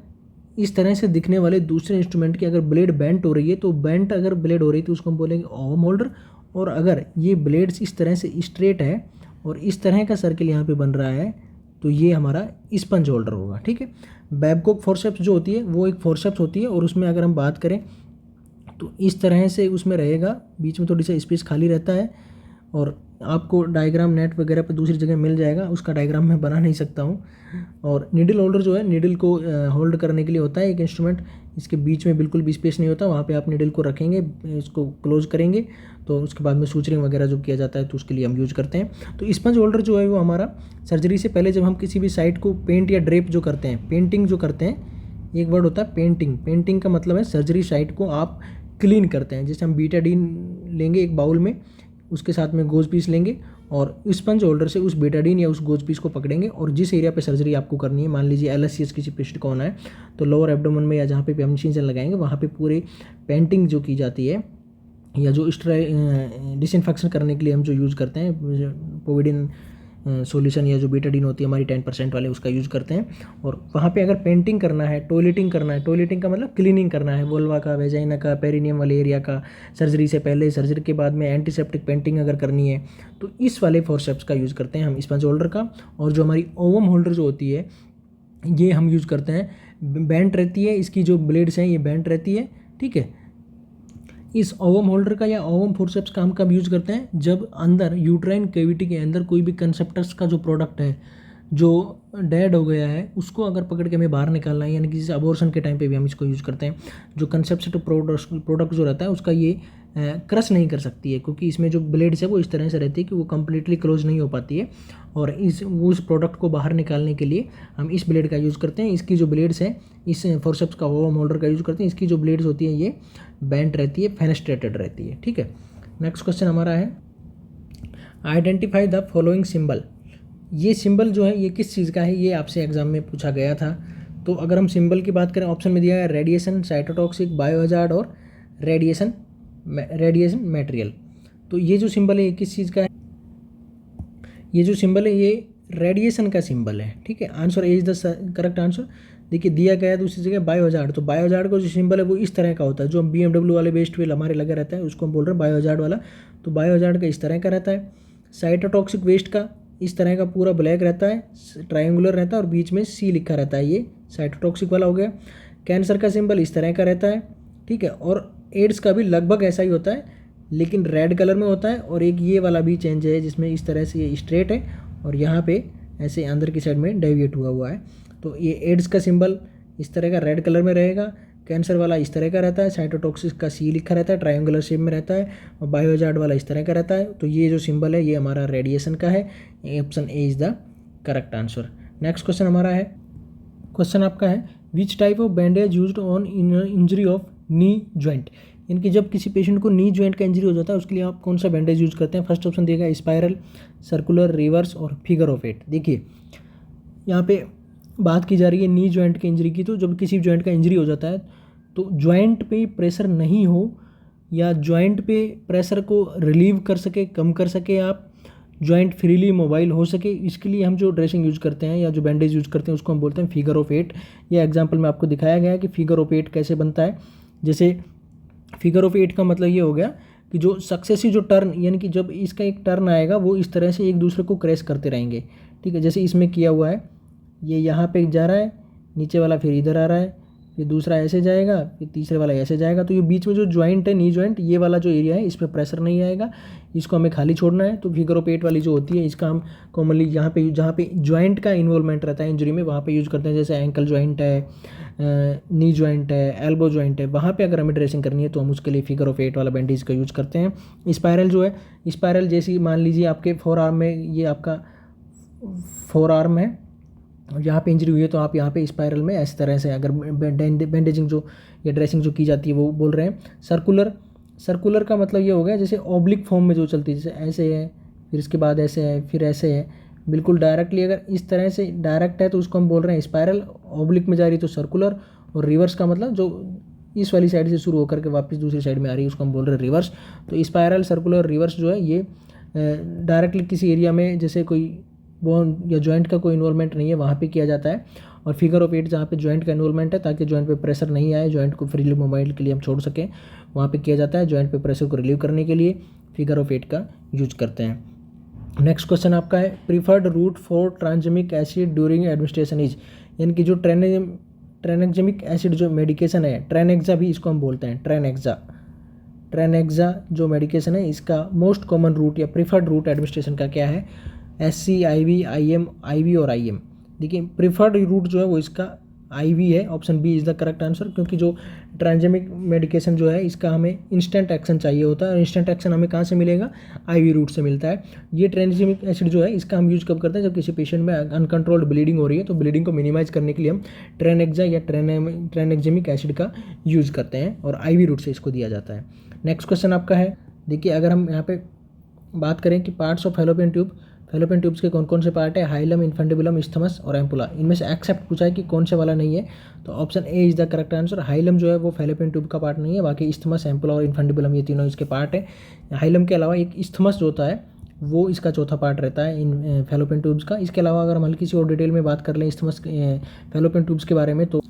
इस तरह से दिखने वाले दूसरे इंस्ट्रूमेंट की अगर ब्लेड बेंट हो रही है, तो बेंट अगर ब्लेड हो रही है तो उसको हम बोलेंगे ओवम होल्डर। और अगर ये ब्लेड्स इस तरह से स्ट्रेट है और इस तरह का सर्किल यहाँ पे बन रहा है, तो ये हमारा स्पंज होल्डर होगा। ठीक है, बेबकॉक फोर्सेप्स जो होती है वो एक फोर्सेप्स होती है और उसमें अगर हम बात करें तो इस तरह से उसमें रहेगा, बीच में थोड़ी सा स्पेस खाली रहता है और आपको डायग्राम नेट वगैरह पे दूसरी जगह मिल जाएगा, उसका डायग्राम मैं बना नहीं सकता हूँ। और नीडल होल्डर जो है, नीडल को होल्ड करने के लिए होता है एक इंस्ट्रूमेंट, इसके बीच में बिल्कुल भी स्पेस नहीं होता, वहाँ पे आप नीडल को रखेंगे, इसको क्लोज करेंगे, तो उसके बाद में सूचरिंग वगैरह जो किया जाता है तो उसके लिए हम यूज करते हैं। तो स्पंज होल्डर जो है वो हमारा सर्जरी से पहले जब हम किसी भी साइट को पेंट या ड्रेप जो करते हैं, पेंटिंग जो करते हैं, एक वर्ड होता है पेंटिंग। पेंटिंग का मतलब है सर्जरी साइट को आप क्लीन करते हैं। जैसे हम बीटाडीन लेंगे एक बाउल में, उसके साथ में गोज पीस लेंगे और स्पंज होल्डर से उस बेटाडीन या उस गोज पीस को पकड़ेंगे और जिस एरिया पे सर्जरी आपको करनी है, मान लीजिए LSCS किसी पेशेंट को होना है, तो लोअर एब्डोमेन में या जहाँ पे हम इंसिजन लगाएंगे वहाँ पे पूरे पेंटिंग जो की जाती है या जो डिसइंफेक्शन करने के लिए हम जो यूज़ करते हैं, पोविडिन सॉल्यूशन या जो बेटाडीन होती है हमारी 10% वाले, उसका यूज़ करते हैं। और वहाँ पे अगर पेंटिंग करना है, टॉयलेटिंग करना है, टॉयलेटिंग का मतलब क्लीनिंग करना है, वोल्वा का, वेजाइना का, पेरिनियम वाले एरिया का, सर्जरी से पहले, सर्जरी के बाद में एंटीसेप्टिक पेंटिंग अगर करनी है, तो इस वाले फोर्सेप्स का यूज़ करते हैं हम, स्पंज होल्डर का। और जो हमारी ओवम होल्डर जो होती है ये हम यूज़ करते हैं, बेंट रहती है, इसकी जो ब्लेड्स हैं ये बेंट रहती है। ठीक है, इस ओवम होल्डर का या ओवम फोर्सेप्स का हम कब यूज़ करते हैं, जब अंदर यूट्राइन कैविटी के अंदर कोई भी कंसेप्टर्स का जो प्रोडक्ट है, जो डेड हो गया है उसको अगर पकड़ के हमें बाहर निकालना है, यानी कि जैसे अबॉर्शन के टाइम पे भी हम इसको यूज़ करते हैं, जो कंसेप्ट प्रोडक्ट जो रहता है उसका ये क्रश नहीं कर सकती है, क्योंकि इसमें जो ब्लेड्स है वो इस तरह से रहती है कि वो कम्प्लीटली क्लोज नहीं हो पाती है, और उस प्रोडक्ट को बाहर निकालने के लिए हम इस ब्लेड का यूज़ करते हैं। इसकी जो ब्लेड्स हैं, इस फोर्सेप्स का वो मोल्डर का यूज़ करते हैं, इसकी जो ब्लेड्स होती है ये बेंट रहती है, फेनेस्ट्रेटेड रहती है। ठीक है, नेक्स्ट क्वेश्चन हमारा है आइडेंटिफाई द फॉलोइंग सिंबल। ये सिंबल जो है ये किस चीज़ का है, ये आपसे एग्जाम में पूछा गया था। तो अगर हम सिंबल की बात करें, ऑप्शन में दिया है रेडिएशन, साइटोटॉक्सिक, बायोहजार्ड और रेडिएशन मटेरियल। तो ये जो सिंबल है ये किस चीज़ का है, ये जो सिंबल है ये रेडिएशन का सिंबल है। ठीक है, answer A is the correct answer. देखिए दिया गया है दूसरी जगह बायोहजार्ड, तो बायोहजार्ड का जो सिंबल है वो इस तरह का होता है, जो BMW वाले वेस्ट व्हील हमारे लगा रहता है उसको हम बोल रहे हैं बायोहजार्ड वाला, तो बायोहजार्ड का इस तरह का रहता है। साइटोटॉक्सिक वेस्ट का इस तरह का पूरा ब्लैक रहता है, ट्रायंगुलर रहता है और बीच में C लिखा रहता है, ये साइटोटॉक्सिक वाला हो गया। कैंसर का सिंबल इस तरह का रहता है। ठीक है, और एड्स का भी लगभग ऐसा ही होता है, लेकिन रेड कलर में होता है, और एक ये वाला भी चेंज है जिसमें इस तरह से ये स्ट्रेट है और यहाँ पे ऐसे अंदर की साइड में डेविएट हुआ है। तो ये एड्स का सिंबल इस तरह का रेड कलर में रहेगा, कैंसर वाला इस तरह का रहता है, साइटोटॉक्सिस का C लिखा रहता है, ट्रायंगुलर शेप में रहता है, और बायोहजार्ड वाला इस तरह का रहता है। तो ये जो सिंबल है ये हमारा रेडिएशन का है, option A is the correct answer. Next question हमारा है, क्वेश्चन आपका है विच type of bandage used on injury of knee joint. इनकी जब किसी पेशेंट को नी जॉइंट का इंजरी हो जाता है उसके लिए आप कौन सा बैंडेज यूज़ करते हैं। फर्स्ट ऑप्शन देगा स्पायरल, सर्कुलर, रिवर्स और फिगर ऑफ 8। देखिए यहाँ पे बात की जा रही है नी जॉइंट के इंजरी की, तो जब किसी जॉइंट का इंजरी हो जाता है तो जॉइंट पे प्रेशर नहीं हो या जॉइंट पे प्रेशर को रिलीव कर सके, कम कर सके, आप जॉइंट फ्रीली मोबाइल हो सके, इसके लिए हम जो ड्रेसिंग यूज़ करते हैं या जो बैंडेज यूज़ करते हैं उसको हम बोलते हैं फिगर ऑफ 8। ये एग्जांपल में आपको दिखाया गया है कि फिगर ऑफ 8 कैसे बनता है। जैसे फिगर ऑफ 8 का मतलब ये हो गया कि जो सक्सेसिव जो टर्न, यानी कि जब इसका एक टर्न आएगा वो इस तरह से एक दूसरे को क्रैश करते रहेंगे। ठीक है, जैसे इसमें किया हुआ है, ये यहाँ पे जा रहा है, नीचे वाला फिर इधर आ रहा है, फिर दूसरा ऐसे जाएगा, फिर तीसरे वाला ऐसे जाएगा। तो ये बीच में जो जॉइंट है नी जॉइंट, ये वाला जो एरिया है इस पर प्रेशर नहीं आएगा, इसको हमें खाली छोड़ना है। तो फिगर ऑफ 8 वाली जो होती है इसका हम कॉमनली यहाँ पे जहाँ पे जॉइंट का इन्वॉल्वमेंट रहता है इंजरी में वहाँ पे यूज़ करते हैं। जैसे एंकल जॉइंट है, नी जॉइंट है, एल्बो जॉइंट है, वहाँ पे अगर हमें ड्रेसिंग करनी है तो हम उसके लिए फिगर ऑफ 8 वाला बैंडेज का यूज़ करते हैं। स्पायरल जो है, स्पायरल जैसे मान लीजिए आपके फोर आर्म में, ये आपका फोर आर्म है, यहाँ पे इंजरी हुई है तो आप यहाँ पे स्पायरल में इस तरह से अगर बैंडेजिंग जो या ड्रेसिंग जो की जाती है वो बोल रहे हैं। सर्कुलर, सर्कुलर का मतलब ये हो गया जैसे ऑब्लिक फॉर्म में जो चलती है, जैसे ऐसे है, फिर इसके बाद ऐसे है, फिर ऐसे है, बिल्कुल डायरेक्टली अगर इस तरह से डायरेक्ट है तो उसको हम बोल रहे हैं स्पायरल, ऑब्लिक में जा रही तो सर्कुलर, और रिवर्स का मतलब जो इस वाली साइड से शुरू होकर के वापस दूसरी साइड में आ रही है उसको हम बोल रहे हैं रिवर्स। तो स्पायरल, सर्कुलर, रिवर्स जो है ये डायरेक्टली किसी एरिया में जैसे कोई बोन या जॉइंट का कोई इन्वॉल्वमेंट नहीं है वहाँ पे किया जाता है, और फिगर ऑफ 8 जहाँ पे जॉइंट का इन्वॉल्वमेंट है ताकि जॉइंट पे प्रेशर नहीं आए, जॉइंट को फ्रीली मोबाइल के लिए हम छोड़ सकें, वहाँ पे किया जाता है। जॉइंट पे प्रेशर को रिलीव करने के लिए फिगर ऑफ 8 का यूज करते हैं। नेक्स्ट क्वेश्चन आपका है preferred route for tranexamic acid during administration is, यानी कि जो ट्रेनेक्जेमिक एसिड जो मेडिकेशन है, ट्रेनेक्सा भी इसको हम बोलते हैं, ट्रेनेक्सा जो मेडिकेशन है इसका मोस्ट कॉमन रूट या प्रीफर्ड रूट एडमिनिस्ट्रेशन का क्या है, SC, IV, IM, IV और IM। देखिए प्रीफर्ड रूट जो है वो इसका IV है, option B is the correct answer, क्योंकि जो ट्रांसजेमिक मेडिकेशन जो है इसका हमें इंस्टेंट एक्शन चाहिए होता है, और इंस्टेंट एक्शन हमें कहाँ से मिलेगा, IV रूट से मिलता है। ये ट्रांसजेमिक एसिड जो है इसका हम यूज़ कब करते हैं, जब किसी पेशेंट में अनकंट्रोल्ड ब्लीडिंग हो रही है, तो ब्लीडिंग को मिनिमाइज करने के लिए हम ट्रेनेक्सा या ट्रेनेक्जेमिक एसिड का यूज़ करते हैं, और IV रूट से इसको दिया जाता है। नेक्स्ट क्वेश्चन आपका है, देखिए अगर हम यहाँ पे बात करें कि parts of fallopian tube, fallopian tubes के कौन कौन से पार्ट है, हाइलम, इन्फेंटिबुलम, इस्थमस और एम्पुला, इनमें से एक्सेप्ट पूछा है कि कौन से वाला नहीं है, तो option A is the correct answer. Hilum जो है वो फैलोपियन ट्यूब का पार्ट नहीं है, बाकी इस्थमस, एम्पुला और इन्फेंटिबुलम ये तीनों इसके पार्ट है। हाइलम के अलावा एक इस्थमस जो होता है वो इसका चौथा पार्ट रहता है इन फैलोपियन ट्यूब्स का। इसके अलावा अगर हम हल्की सी और डिटेल में बात कर लें इस्थमस फैलोपियन ट्यूब्स के बारे में, तो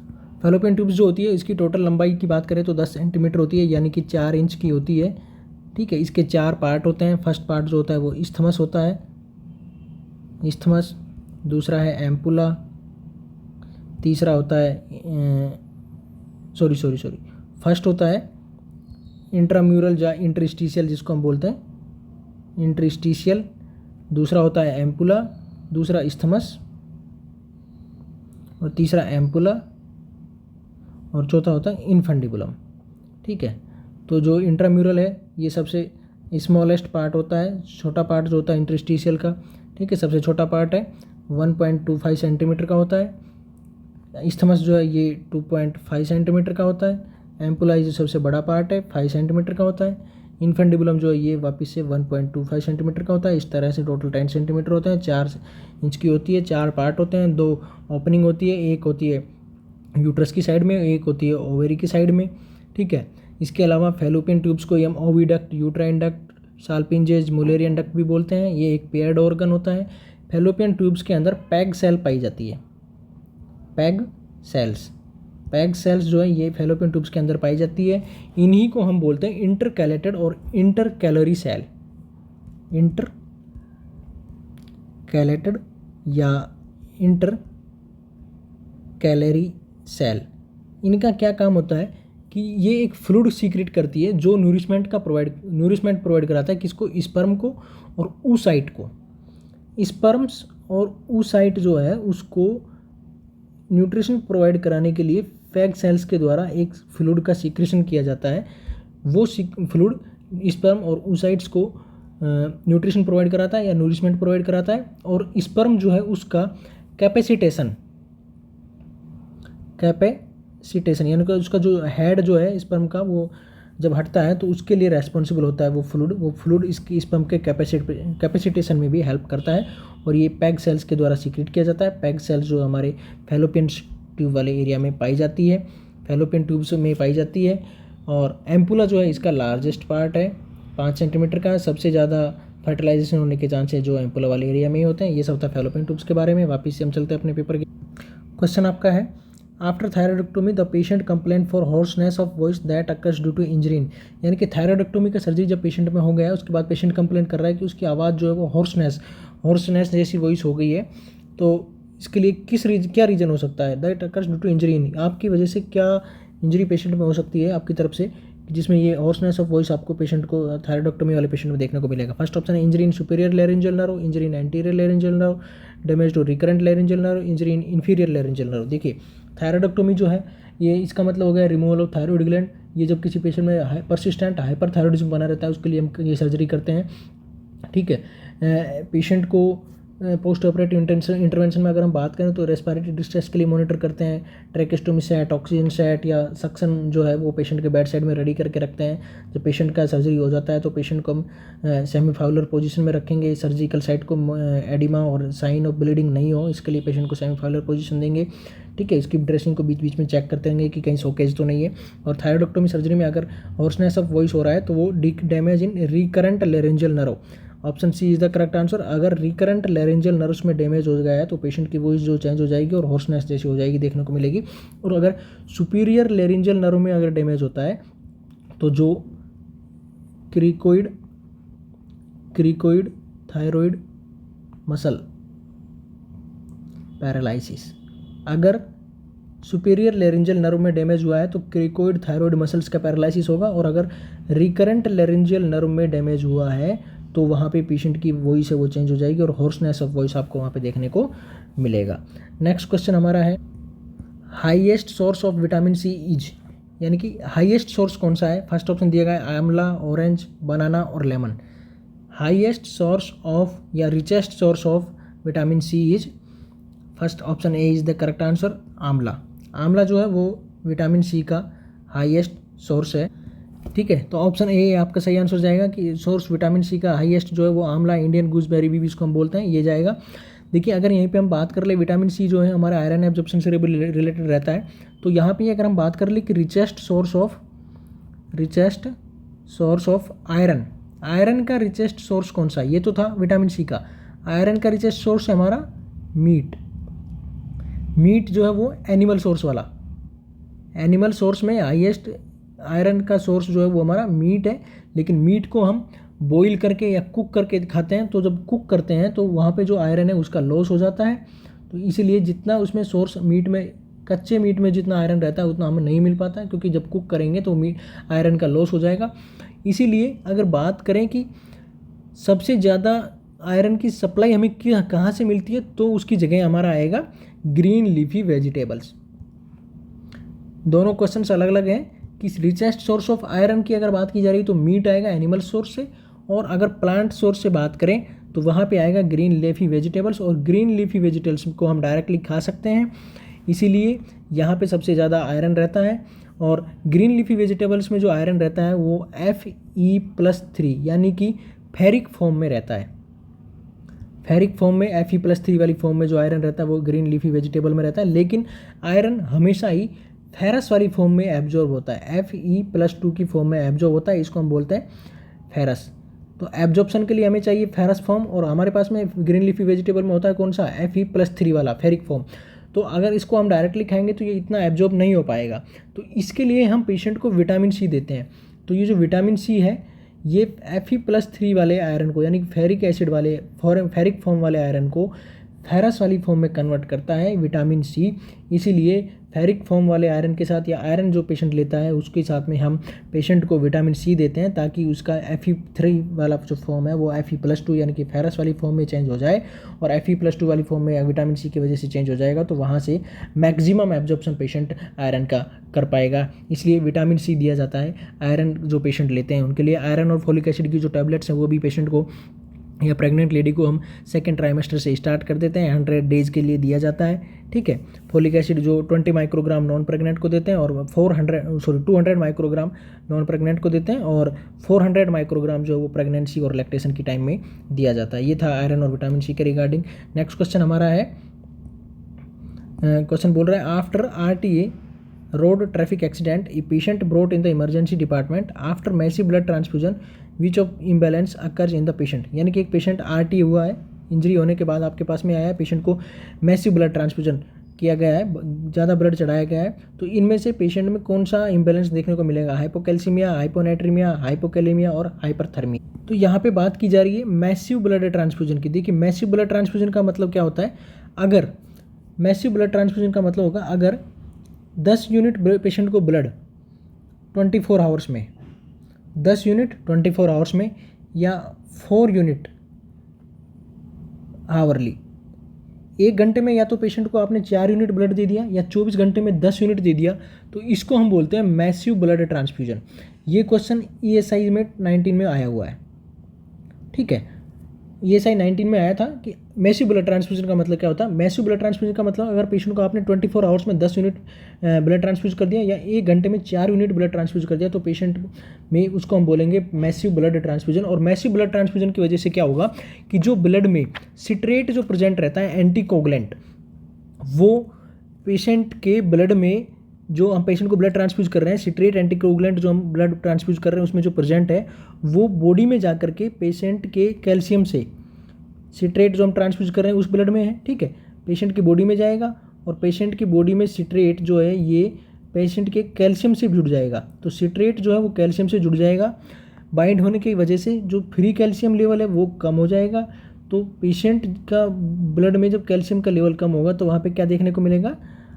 फैलोपियन ट्यूब्स जो होती है इसकी टोटल लंबाई की बात करें तो 10 सेंटीमीटर होती है, यानी कि 4 इंच की होती है। ठीक है, इसके 4 पार्ट होते हैं। फर्स्ट पार्ट जो होता है वो इस्थमस होता है, इस्थमस, दूसरा है एम्पुला, तीसरा होता है फर्स्ट होता है इंट्राम्यूरल या इंटरस्टिशियल जिसको हम बोलते हैं इंटरस्टिशियल, दूसरा होता है एम्पुला, दूसरा इस्थमस, और तीसरा एम्पुला, और चौथा होता है इन्फंडिबुलम। ठीक है, तो जो इंट्राम्यूरल है ये सबसे स्मॉलेस्ट पार्ट होता है, छोटा पार्ट जो होता है इंटरस्टिशियल का। ठीक है, सबसे छोटा पार्ट है 1.25 सेंटीमीटर का होता है। इस्थमस जो है ये 2.5 सेंटीमीटर का होता है। एम्पुला जो सबसे बड़ा पार्ट है 5 सेंटीमीटर का होता है। इन्फेंडिबुलम जो है ये वापस से 1.25 सेंटीमीटर का होता है। इस तरह से टोटल 10 सेंटीमीटर होते हैं। 4 इंच की होती है, 4 पार्ट होते हैं, 2 ओपनिंग होती है, एक होती है यूट्रस की साइड में, एक होती है ओवेरी की साइड में। ठीक है, इसके अलावा फैलोपियन ट्यूब्स को हम oviduct, uterine duct, salpinges, Mullerian duct भी बोलते हैं। ये एक पेयर्ड ऑर्गन होता है। फैलोपियन ट्यूब्स के अंदर पैग सेल पाई जाती है। पैग सेल्स जो है ये फैलोपियन ट्यूब्स के अंदर पाई जाती है। इन्हीं को हम बोलते हैं इंटरकैलेटेड और इंटरकैलरी सेल। इंटरकैलेटेड या इंटरकैलरी सेल, इनका क्या काम होता है कि ये एक फ्लूइड सीक्रेट करती है जो न्यूरिशमेंट प्रोवाइड कराता है। किसको? स्पर्म को और oocyte को। स्पर्म्स और oocyte जो है उसको न्यूट्रिशन प्रोवाइड कराने के लिए फैग सेल्स के द्वारा एक फ्लूइड का सीक्रेशन किया जाता है। वो फ्लूइड स्पर्म और oocytes को न्यूट्रिशन प्रोवाइड कराता है या नूरिशमेंट प्रोवाइड कराता है। और स्पर्म जो है उसका कैपेसिटेशन यानी कि उसका जो हेड जो है स्पर्म का, वो जब हटता है तो उसके लिए रेस्पॉन्सिबल होता है वो फ्लूइड इसकी स्पर्म के कैपेसिटेशन में भी हेल्प करता है। और ये पैग सेल्स के द्वारा सीक्रेट किया जाता है। पैग सेल्स जो हमारे फैलोपियन ट्यूब वाले एरिया में पाई जाती है, फैलोपियन ट्यूब्स में पाई जाती है। और एम्पुला जो है इसका लार्जेस्ट पार्ट है, 5 सेंटीमीटर का। सबसे ज़्यादा फर्टिलाइजेशन होने के चांसेस जो एम्पुला वाले एरिया में ही होते हैं। ये सब था फैलोपियन ट्यूब्स के बारे में। वापस से हम चलते हैं अपने पेपर के। क्वेश्चन आपका है, after thyroidectomy the patient complain for hoarseness of voice that occurs due to injury. यानी कि थायरॉइडेक्टोमी का सर्जरी जब पेशेंट में हो गया है उसके बाद पेशेंट कंप्लेन कर रहा है कि उसकी आवाज़ जो है वो हॉर्सनेस जैसी वॉइस हो गई है। तो इसके लिए क्या रीज़न हो सकता है? That occurs due to injury, आपकी वजह से क्या इंजरी पेशेंट में हो सकती है आपकी तरफ से जिसमें ये हॉर्सनेस ऑफ वॉइस आपको पेशेंट को थायरॉइडेक्टोमी वाले पेशेंट में देखने को मिलेगा। फर्स्ट ऑप्शन है injury in superior laryngeal nerve, injury in anterior laryngeal nerve, damage to recurrent laryngeal nerve, injury in inferior laryngeal nerve. देखिए, थायरॉइडेक्टोमी जो है ये इसका मतलब हो गया रिमूवल ऑफ थायरॉइड ग्लैंड। ये जब किसी पेशेंट में परसिस्टेंट हाइपरथायरॉइडिज्म बना रहता है उसके लिए हम ये सर्जरी करते हैं। ठीक है, पेशेंट को पोस्ट ऑपरेटिव इंटरवेंशन में अगर हम बात करें तो रेस्पिरेटरी डिस्ट्रेस के लिए मॉनिटर करते हैं। ट्रैकेस्टोमी सेट, ऑक्सीजन सेट या सक्शन जो है वो पेशेंट के बेड साइड में रेडी करके रखते हैं। जब पेशेंट का सर्जरी हो जाता है तो पेशेंट को हम सेमीफाउलर पोजीशन में रखेंगे। सर्जिकल साइट को एडिमा और साइन ऑफ ब्लीडिंग नहीं हो इसके लिए पेशेंट को सेमीफाउलर पोजीशन देंगे। ठीक है, इसकी ड्रेसिंग को बीच बीच में चेक करते रहेंगे कि कहीं शॉकेज तो नहीं है। और थायरॉइडेक्टोमी सर्जरी में अगर हॉर्सनेस ऑफ वॉइस हो रहा है तो वो damage in recurrent laryngeal nerve. Option C is the correct answer. अगर रिकरेंट लैरिंजियल नर्व्स में डैमेज हो गया है तो पेशेंट की वॉइस जो चेंज हो जाएगी और हॉर्सनेस जैसी हो जाएगी देखने को मिलेगी। और अगर सुपीरियर लैरिंजियल नर्व में अगर डैमेज होता है तो जो क्रिकोइड थायरॉइड मसल पैरालिसिस, अगर सुपीरियर लैरिंजियल नर्व में डैमेज हुआ है तो क्रिकोइड थायरॉइड मसल्स का पैरालिसिस होगा। और अगर रिकरेंट लैरिंजियल नर्व में डैमेज हुआ है तो वहाँ पे पेशेंट की वॉइस है वो चेंज हो जाएगी और हॉर्सनेस ऑफ वॉइस आपको वहाँ पे देखने को मिलेगा। नेक्स्ट क्वेश्चन हमारा है, highest source of vitamin C is, यानी कि हाईएस्ट सोर्स कौन सा है? फर्स्ट ऑप्शन दिया गया है आंवला, ऑरेंज, बनाना और लेमन। हाईएस्ट सोर्स ऑफ या richest source of vitamin C is, first option A is the correct answer, amla. Amla जो है वो विटामिन सी का हाईएस्ट सोर्स है। ठीक है, तो ऑप्शन ए आपका सही आंसर जाएगा कि सोर्स विटामिन सी का हाईएस्ट जो है वो आंवला, इंडियन गूसबेरी भी इसको हम बोलते हैं, ये जाएगा। देखिए, अगर यहीं पे हम बात कर ले विटामिन सी जो है हमारा आयरन एब्जॉर्प्शन से रिलेटेड रहता है, तो यहाँ पे अगर हम बात कर ले कि रिचेस्ट सोर्स ऑफ आयरन का रिचेस्ट सोर्स कौन सा है? ये तो था विटामिन सी का। आयरन का रिचेस्ट सोर्स है हमारा मीट जो है वो एनिमल सोर्स वाला। एनिमल सोर्स में हाईएस्ट आयरन का सोर्स जो है वो हमारा मीट है। लेकिन मीट को हम बॉईल करके या कुक करके खाते हैं, तो जब कुक करते हैं तो वहाँ पे जो आयरन है उसका लॉस हो जाता है। तो इसीलिए जितना उसमें सोर्स मीट में, कच्चे मीट में जितना आयरन रहता है उतना हमें नहीं मिल पाता है, क्योंकि जब कुक करेंगे तो आयरन का लॉस हो जाएगा। इसीलिए अगर बात करें कि सबसे ज़्यादा आयरन की सप्लाई हमें कहाँ से मिलती है, तो उसकी जगह हमारा आएगा ग्रीन लीफी वेजिटेबल्स। दोनों क्वेश्चंस अलग अलग हैं कि रिचेस्ट सोर्स ऑफ आयरन की अगर बात की जा रही है तो मीट आएगा एनिमल सोर्स से, और अगर प्लांट सोर्स से बात करें तो वहाँ पे आएगा ग्रीन लीफी वेजिटेबल्स। और ग्रीन लीफी वेजिटेबल्स को हम डायरेक्टली खा सकते हैं, इसीलिए यहाँ पे सबसे ज़्यादा आयरन रहता है। और ग्रीन लीफी वेजिटेबल्स में जो आयरन रहता है वो Fe+3 यानी कि फेरिक फॉर्म में रहता है। फेरिक फॉर्म में Fe+3 वाली फॉर्म में जो आयरन रहता है वो ग्रीन लीफी वेजिटेबल में रहता है, लेकिन आयरन हमेशा ही फेरस वाली फॉर्म में एब्जॉर्ब होता है, Fe+2 की फॉर्म में एब्जॉर्ब होता है, इसको हम बोलते हैं फेरस। तो एब्जॉर्प्शन के लिए हमें चाहिए फेरस फॉर्म, और हमारे पास में ग्रीन लीफी वेजिटेबल में होता है कौन सा, Fe+3 वाला फेरिक फॉर्म। तो अगर इसको हम डायरेक्टली खाएंगे तो ये इतना एब्जॉर्ब नहीं हो पाएगा, तो इसके लिए हम पेशेंट को विटामिन सी देते हैं। तो ये जो विटामिन सी है ये Fe+3 वाले आयरन को यानी फेरिक एसिड वाले फेरिक फॉर्म वाले आयरन को फेरस वाली फॉर्म में कन्वर्ट करता है विटामिन सी। इसीलिए फेरिक फॉर्म वाले आयरन के साथ या आयरन जो पेशेंट लेता है उसके साथ में हम पेशेंट को विटामिन सी देते हैं, ताकि उसका Fe3 वाला जो फॉर्म है वो Fe+2 यानी कि फेरस वाली फॉर्म में चेंज हो जाए, और Fe+2 वाली फॉर्म में विटामिन सी की वजह से चेंज हो जाएगा, तो वहाँ से मैक्सिमम एब्जॉर्प्शन पेशेंट आयरन का कर पाएगा। इसलिए विटामिन सी दिया जाता है आयरन जो पेशेंट लेते हैं उनके लिए। आयरन और फोलिक एसिड की जो टैबलेट्स हैं वो भी पेशेंट को या प्रेग्नेंट लेडी को हम सेकेंड ट्राइमेस्टर से स्टार्ट कर देते हैं, 100 डेज के लिए दिया जाता है, ठीक है। फोलिक एसिड जो 20 माइक्रोग्राम नॉन प्रेग्नेंट को देते हैं, और 200 माइक्रोग्राम नॉन प्रेग्नेंट को देते हैं, और 400 माइक्रोग्राम जो वो प्रेगनेंसी और लैक्टेशन की टाइम में दिया जाता है। ये था आयरन और विटामिन सी के रिगार्डिंग। नेक्स्ट क्वेश्चन हमारा है, क्वेश्चन बोल रहा है after RTA road traffic accident a patient brought in the emergency department after massive blood transfusion which of imbalance occurs in the patient. यानी कि एक पेशेंट RTA हुआ है, इंजरी होने के बाद आपके पास में आया है, पेशेंट को मैसिव ब्लड ट्रांसफ्यूजन किया गया है, ज़्यादा ब्लड चढ़ाया गया है, तो इनमें से पेशेंट में कौन सा इम्बैलेंस देखने को मिलेगा, हाइपोकैल्सीमिया, हाइपोनेट्रीमिया, हाइपोकैलेमिया और हाइपरथर्मिया। तो यहाँ पे बात की जा रही है मैसिव ब्लड ट्रांसफ्यूजन की। देखिए मैसिव ब्लड ट्रांसफ्यूजन का मतलब क्या होता है, अगर मैसिव ब्लड ट्रांसफ्यूजन का मतलब होगा अगर 10 यूनिट पेशेंट को ब्लड 24 आवर्स में, 10 यूनिट 24 आवर्स में, या 4 यूनिट आवरली, 1 घंटे में या तो पेशेंट को आपने 4 यूनिट ब्लड दे दिया या 24 घंटे में 10 यूनिट दे दिया, तो इसको हम बोलते हैं मैसिव ब्लड ट्रांसफ्यूजन। ये क्वेश्चन ESI में 19 में आया हुआ है, ठीक है। ESI 19 में आया था कि मैसिव ब्लड ट्रांसफ्यूजन का मतलब क्या होता है। मैसिव ब्लड ट्रांसफ्यूजन का मतलब अगर पेशेंट को आपने 24 आवर्स में 10 यूनिट ब्लड ट्रांसफ्यूज कर दिया या 1 घंटे में 4 यूनिट ब्लड ट्रांसफ्यूज कर दिया, तो पेशेंट में उसको हम बोलेंगे मैसिव ब्लड ट्रांसफ्यूजन। और मैसिव ब्लड ट्रांसफ्यूजन की वजह से क्या होगा कि जो ब्लड में सिट्रेट जो प्रेजेंट रहता है एंटीकोगुलेंट, वो पेशेंट के ब्लड में जो हम पेशेंट को ब्लड ट्रांसफ्यूज कर रहे हैं, सिट्रेट एंटीकोगुलेंट जो हम ब्लड ट्रांसफ्यूज कर रहे हैं उसमें जो प्रेजेंट है वो बॉडी में जाकर के पेशेंट के कैल्शियम से, सिट्रेट जो हम ट्रांसफ्यूज कर रहे हैं उस ब्लड में है, ठीक है, पेशेंट की बॉडी में जाएगा, और पेशेंट की बॉडी में सिट्रेट जो है ये पेशेंट के कैल्शियम से जुड़ जाएगा। तो सिट्रेट जो है वो कैल्शियम से जुड़ जाएगा, बाइंड होने की वजह से जो फ्री कैल्शियम लेवल है वो कम हो जाएगा। तो पेशेंट का ब्लड में जब कैल्शियम का लेवल कम होगा तो वहाँ पे क्या देखने को मिलेगा,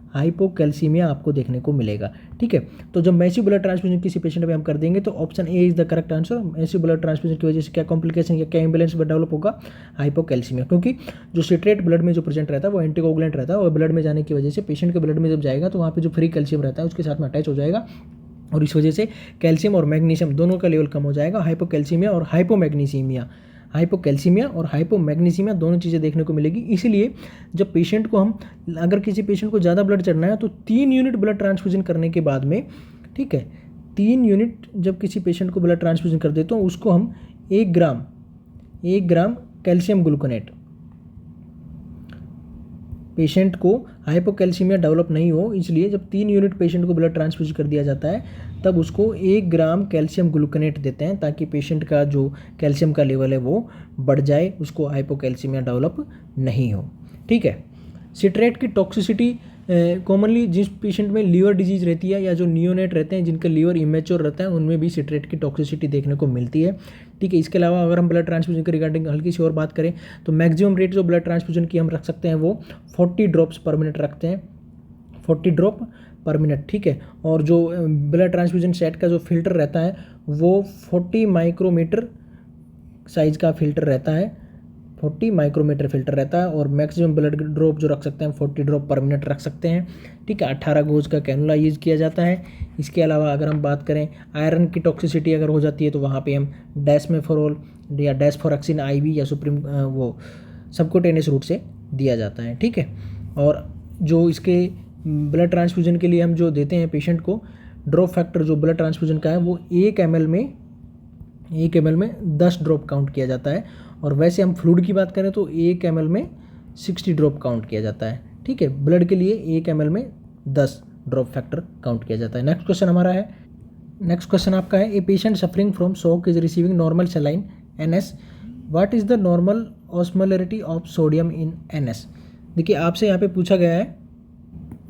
हाइपोकैल्सीमिया आपको देखने को मिलेगा, ठीक है। तो जब मैसिव ब्लड ट्रांसफ्यूजन किसी पेशेंट में हम कर देंगे तो option A is the correct answer. Massive blood transfusion की वजह से क्या कॉम्प्लिकेशन या क्या इम्बैलेंस डेवलप होगा, हाइपोकैल्सीमिया, क्योंकि जो सिट्रेट ब्लड में जो प्रेजेंट रहता है वो एंटीकोगुलेंट रहता है, और ब्लड में जाने की वजह से पेशेंट के ब्लड में जब जाएगा तो वहाँ पे जो फ्री कैल्शियम रहता है उसके साथ में अटैच हो जाएगा, और इस वजह से कैल्शियम और मैग्नीशियम दोनों का लेवल कम हो जाएगा। हाइपोकैल्सीमिया और हाइपोमैग्नीसीमिया, हाइपोकैल्सीमिया और हाइपोमैग्नीसीमिया दोनों चीज़ें देखने को मिलेगी। इसलिए जब पेशेंट को हम, अगर किसी पेशेंट को ज़्यादा ब्लड चढ़ना है तो 3 यूनिट ब्लड ट्रांसफ्यूजन करने के बाद में, ठीक है, 3 यूनिट जब किसी पेशेंट को ब्लड ट्रांसफ्यूजन कर देते हैं तो उसको हम 1 ग्राम कैल्शियम ग्लूकोनेट, पेशेंट को हाइपोकैल्सीमिया डेवलप नहीं हो इसलिए जब 3 यूनिट पेशेंट को ब्लड ट्रांसफ्यूज कर दिया जाता है तब उसको 1 ग्राम कैल्शियम ग्लूकोनेट देते हैं, ताकि पेशेंट का जो कैल्शियम का लेवल है वो बढ़ जाए, उसको हाइपोकैल्सीमिया डेवलप नहीं हो, ठीक है। सिट्रेट की टॉक्सिसिटी कॉमनली जिस पेशेंट में लीवर डिजीज रहती है या जो नियोनेट रहते हैं जिनका लीवर इमेच्योर रहता है उनमें भी सिट्रेट की टॉक्सिसिटी देखने को मिलती है, ठीक है। इसके अलावा अगर हम ब्लड ट्रांसफ्यूजन के रिगार्डिंग हल्की सी और बात करें तो मैक्सिमम रेट जो ब्लड ट्रांसफ्यूजन की हम रख सकते हैं वो 40 ड्रॉप्स पर मिनट रखते हैं, 40 ड्रॉप पर मिनट, ठीक है। और जो ब्लड ट्रांसफ्यूजन सेट का जो फिल्टर रहता है वो 40 माइक्रोमीटर साइज़ का फिल्टर रहता है, 40 माइक्रोमीटर फिल्टर रहता है और मैक्सिमम ब्लड ड्रॉप जो रख सकते हैं 40 ड्रॉप पर मिनट रख सकते हैं, ठीक है। 18 गोज का कैनुला यूज़ किया जाता है। इसके अलावा अगर हम बात करें आयरन की टॉक्सिसिटी अगर हो जाती है तो वहाँ पे हम डेस्मेफोरोल या डेस्फोरेक्सिन IV या सुप्रीम वो सबक्यूटेनियस रूट से दिया जाता है, ठीक है। और जो इसके ब्लड ट्रांसफ्यूजन के लिए हम जो देते हैं पेशेंट को, ड्रॉप फैक्टर जो ब्लड ट्रांसफ्यूजन का है वो 1 ml में 10 ड्रॉप काउंट किया जाता है। और वैसे हम फ्लूइड की बात करें तो 1 ml में 60 ड्रॉप काउंट किया जाता है, ठीक है। ब्लड के लिए 1 ml में 10 ड्रॉप फैक्टर काउंट किया जाता है। नेक्स्ट क्वेश्चन हमारा है, नेक्स्ट क्वेश्चन आपका है, a patient suffering from shock is receiving normal saline NS, what is the normal osmolarity of sodium in NS। देखिए आपसे यहाँ पे पूछा गया है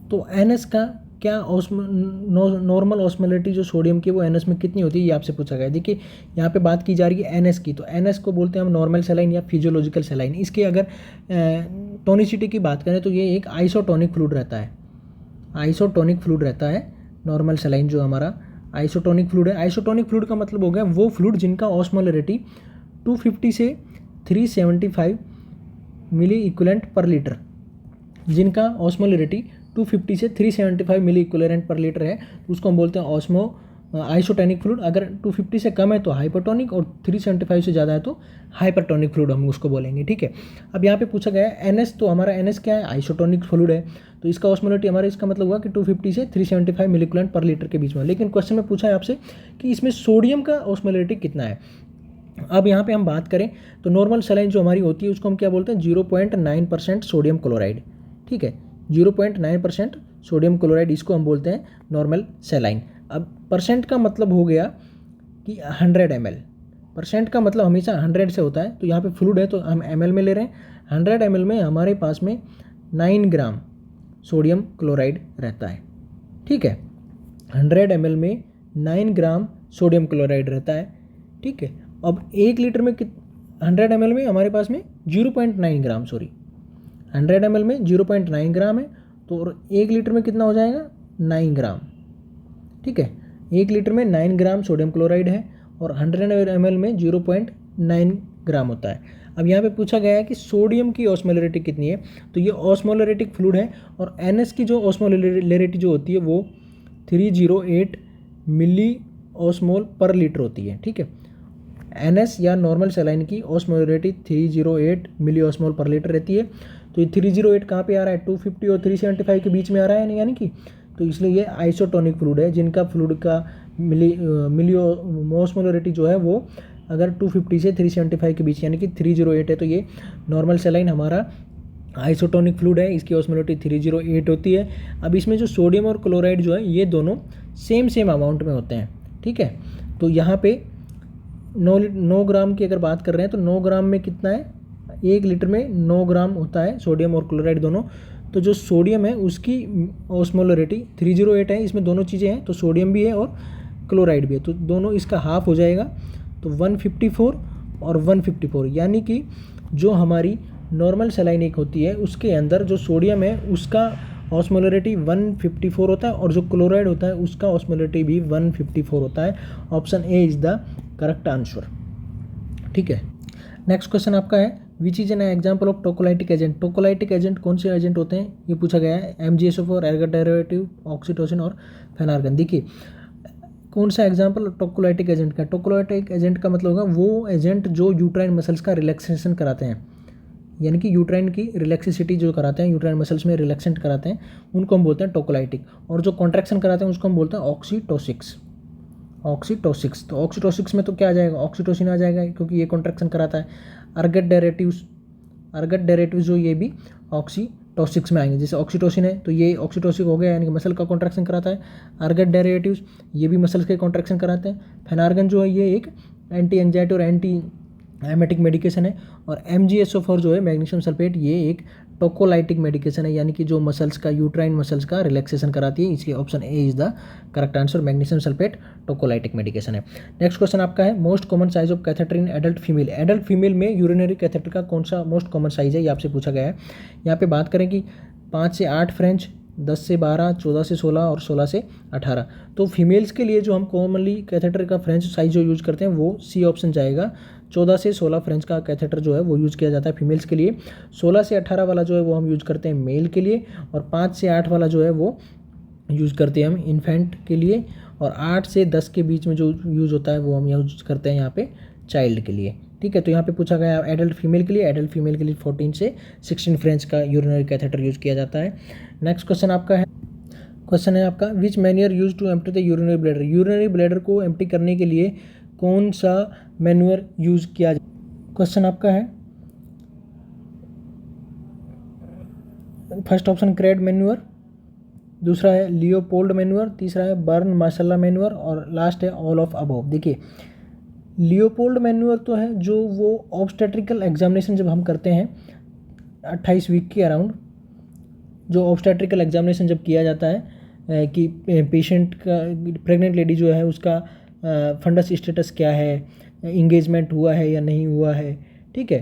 तो NS का क्या नॉर्मल ऑस्मोलरिटी जो सोडियम की वो NS में कितनी होती है, ये आपसे पूछा गया है। देखिए यहाँ पे बात की जा रही है NS की, तो NS को बोलते हैं हम नॉर्मल सलाइन या फिजियोलॉजिकल सलाइन। इसके अगर टोनिसिटी की बात करें तो ये एक आइसोटोनिक फ्लूइड रहता है, आइसोटोनिक फ्लूइड रहता है नॉर्मल सलाइन जो हमारा आइसोटोनिक फ्लूइड है। आइसोटोनिक फ्लूइड का मतलब हो गया वो फ्लूइड जिनका ऑस्मोलरिटी 250 से 375 मिली इक्विवेलेंट पर लीटर, जिनका ऑस्मोलरिटी 250 से 375 मिली इक्विवेलेंट पर लीटर है, तो उसको हम बोलते हैं आइसोटोनिक फ्लूइड। अगर 250 से कम है तो हाइपोटोनिक और 375 से ज़्यादा है तो हाइपरटोनिक फ्लूइड हम उसको बोलेंगे, ठीक है। अब यहाँ पे पूछा गया है NS, तो हमारा NS क्या है, आइसोटोनिक फ्लूइड है, तो इसका ऑस्मोलरिटी हमारा इसका मतलब हुआ कि 250 से 375 मिली इक्विवेलेंट पर लीटर के बीच में। लेकिन क्वेश्चन में पूछा है आपसे कि इसमें सोडियम का ऑस्मोलरिटी कितना है। अब यहाँ पे हम बात करें तो नॉर्मल सलाइन जो हमारी होती है उसको हम क्या बोलते हैं, 0.9% सोडियम क्लोराइड, ठीक है। 0.9% सोडियम क्लोराइड, इसको हम बोलते हैं नॉर्मल सलाइन। अब परसेंट का मतलब हो गया कि 100 ml, परसेंट का मतलब हमेशा 100 से होता है, तो यहाँ पे फ्लूइड है तो हम ml में ले रहे हैं। 100 ml में हमारे पास में 9 ग्राम सोडियम क्लोराइड रहता है, ठीक है। 100 ml में 9 ग्राम सोडियम क्लोराइड रहता है, ठीक है। अब 1 लीटर में 100 ml में हमारे पास में 0.9 ग्राम, 100 ml में 0.9 ग्राम है, तो 1 लीटर में कितना हो जाएगा, 9 ग्राम, ठीक है। 1 लीटर में 9 ग्राम सोडियम क्लोराइड है और 100 ml में 0.9 ग्राम होता है। अब यहाँ पे पूछा गया है कि सोडियम की ऑस्मोलरिटी कितनी है, तो ये ऑस्मोलरिटिक फ्लूइड है और NS की जो ऑस्मोलरिटी जो होती है वो 308 मिली ऑस्मोल पर लीटर होती है, ठीक है। NS या नॉर्मल सलाइन की ऑस्मोलरिटी 308 मिली ऑस्मोल पर लीटर रहती है। तो ये 308 कहाँ पे आ रहा है, 250 और 375 के बीच में आ रहा है, यानी कि, तो इसलिए ये आइसोटोनिक फ्लूइड है, जिनका फ्लूइड का मिली ऑस्मोलरिटी जो है वो अगर 250 से 375 के बीच यानी कि 308 है, तो ये नॉर्मल सलाइन हमारा आइसोटोनिक फ्लूइड है, इसकी ऑस्मोलरिटी 308 होती है। अब इसमें जो सोडियम और क्लोराइड जो है ये दोनों सेम अमाउंट में होते हैं, ठीक है। तो यहाँ पे 9 ग्राम की अगर बात कर रहे हैं तो 9 ग्राम में कितना है, 1 लीटर में 9 ग्राम होता है सोडियम और क्लोराइड दोनों। तो जो सोडियम है उसकी ऑस्मोलरिटी 308 है, इसमें दोनों चीज़ें हैं, तो सोडियम भी है और क्लोराइड भी है, तो दोनों इसका हाफ हो जाएगा, तो 154 और 154, यानी कि जो हमारी नॉर्मल सलाइन एक होती है उसके अंदर जो सोडियम है उसका ऑस्मोलरिटी 154 होता है और जो क्लोराइड होता है उसका ऑस्मोलरिटी भी 154 होता है। Option A is the correct answer, ठीक है। नेक्स्ट क्वेश्चन आपका है, which is an example of tocolytic agent. Tocolytic agent कौन से एजेंट होते हैं, ये पूछा गया है। MgSO4, एर्गोट डेरिवेटिव, ऑक्सीटोसिन और फेनार्गन। देखिए कौन सा एग्जाम्पल टोकोलाइटिक एजेंट का, टोकोलाइटिक एजेंट का मतलब होगा वो एजेंट जो यूट्राइन मसल्स का रिलैक्सेशन कराते हैं, यानी कि यूट्राइन की रिलैक्सिसिटी जो कराते हैं, यूट्राइन मसल्स में रिलैक्सेंट कराते हैं, उनको हम बोलते हैं टोकोलाइटिक। और जो कॉन्ट्रैक्शन कराते हैं उसको हम बोलते हैं ऑक्सीटोसिक्स। तो ऑक्सीटोसिक्स में तो क्या आ जाएगा, ऑक्सीटोसिन आ जाएगा, क्योंकि ये कॉन्ट्रैक्शन कराता है। अर्गट डेरिवेटिव्स जो ये भी ऑक्सीटोसिक्स में आएंगे, जैसे ऑक्सीटोसिन है तो ये ऑक्सीटोसिक हो गया, यानी कि मसल का कॉन्ट्रैक्शन कराता है। अर्गट डेरिवेटिव्स ये भी मसल्स के कॉन्ट्रैक्शन कराते हैं। फेनार्गन जो है ये एक एंटी एंजाइटी और एंटी एमेटिक मेडिकेशन है। और MgSO4 जो है मैग्नीशियम सल्फेट, ये एक टोकोलाइटिक मेडिकेशन है, यानी कि जो मसल्स का यूट्राइन मसल्स का रिलैक्सेशन कराती है। इसलिए option A is the correct answer, magnesium sulphate tocolytic medication है। नेक्स्ट क्वेश्चन आपका है, most common size of catheter in adult female. Adult female में यूरिनरी कैथेटर का कौन सा मोस्ट कॉमन साइज है, ये आपसे पूछा गया है। यहाँ पे बात करें कि 5 से 8 फ्रेंच, 10 से 12, 14 से 16 और 16 से 18। तो फीमेल्स के लिए जो हम कॉमनली कैथेटर का फ्रेंच साइज जो यूज़ करते हैं वो सी ऑप्शन जाएगा। 14 से 16 फ्रेंच का कैथेटर जो है वो यूज़ किया जाता है फीमेल्स के लिए। 16 से 18 वाला जो है वो हम यूज़ करते हैं मेल के लिए, और 5 से 8 वाला जो है वो यूज़ करते हैं हम इन्फेंट के लिए, और 8 से 10 के बीच में जो यूज़ होता है वो हम यूज़ करते हैं यहाँ पे चाइल्ड के लिए। ठीक है, तो यहाँ पे पूछा गया एडल्ट फीमेल के लिए, 14 से 16 फ्रेंच का यूरिनरी कैथेटर यूज़ किया जाता है। नेक्स्ट क्वेश्चन है आपका which manoeuvre use to empty the urinary bladder. Urinary bladder को एम्प्टी करने के लिए कौन सा मैन्यूअर यूज़ किया जाए। क्वेश्चन आपका है फर्स्ट ऑप्शन क्रेड मैन्यूअर, दूसरा है लियोपोल्ड मैन्यूअर, तीसरा है बर्न मार्सेल्ला मैन्यूअर, और लास्ट है ऑल ऑफ अबव। देखिए लियोपोल्ड मैन्यूअर तो है जो वो ऑब्स्टेट्रिकल एग्जामिनेशन जब हम करते हैं 28 वीक के अराउंड, जो ऑब्स्टेट्रिकल एग्जामिनेशन जब किया जाता है कि पेशेंट का प्रेग्नेंट लेडी जो है उसका फंडस स्टेटस क्या है, इंगेजमेंट हुआ है या नहीं हुआ है, ठीक है,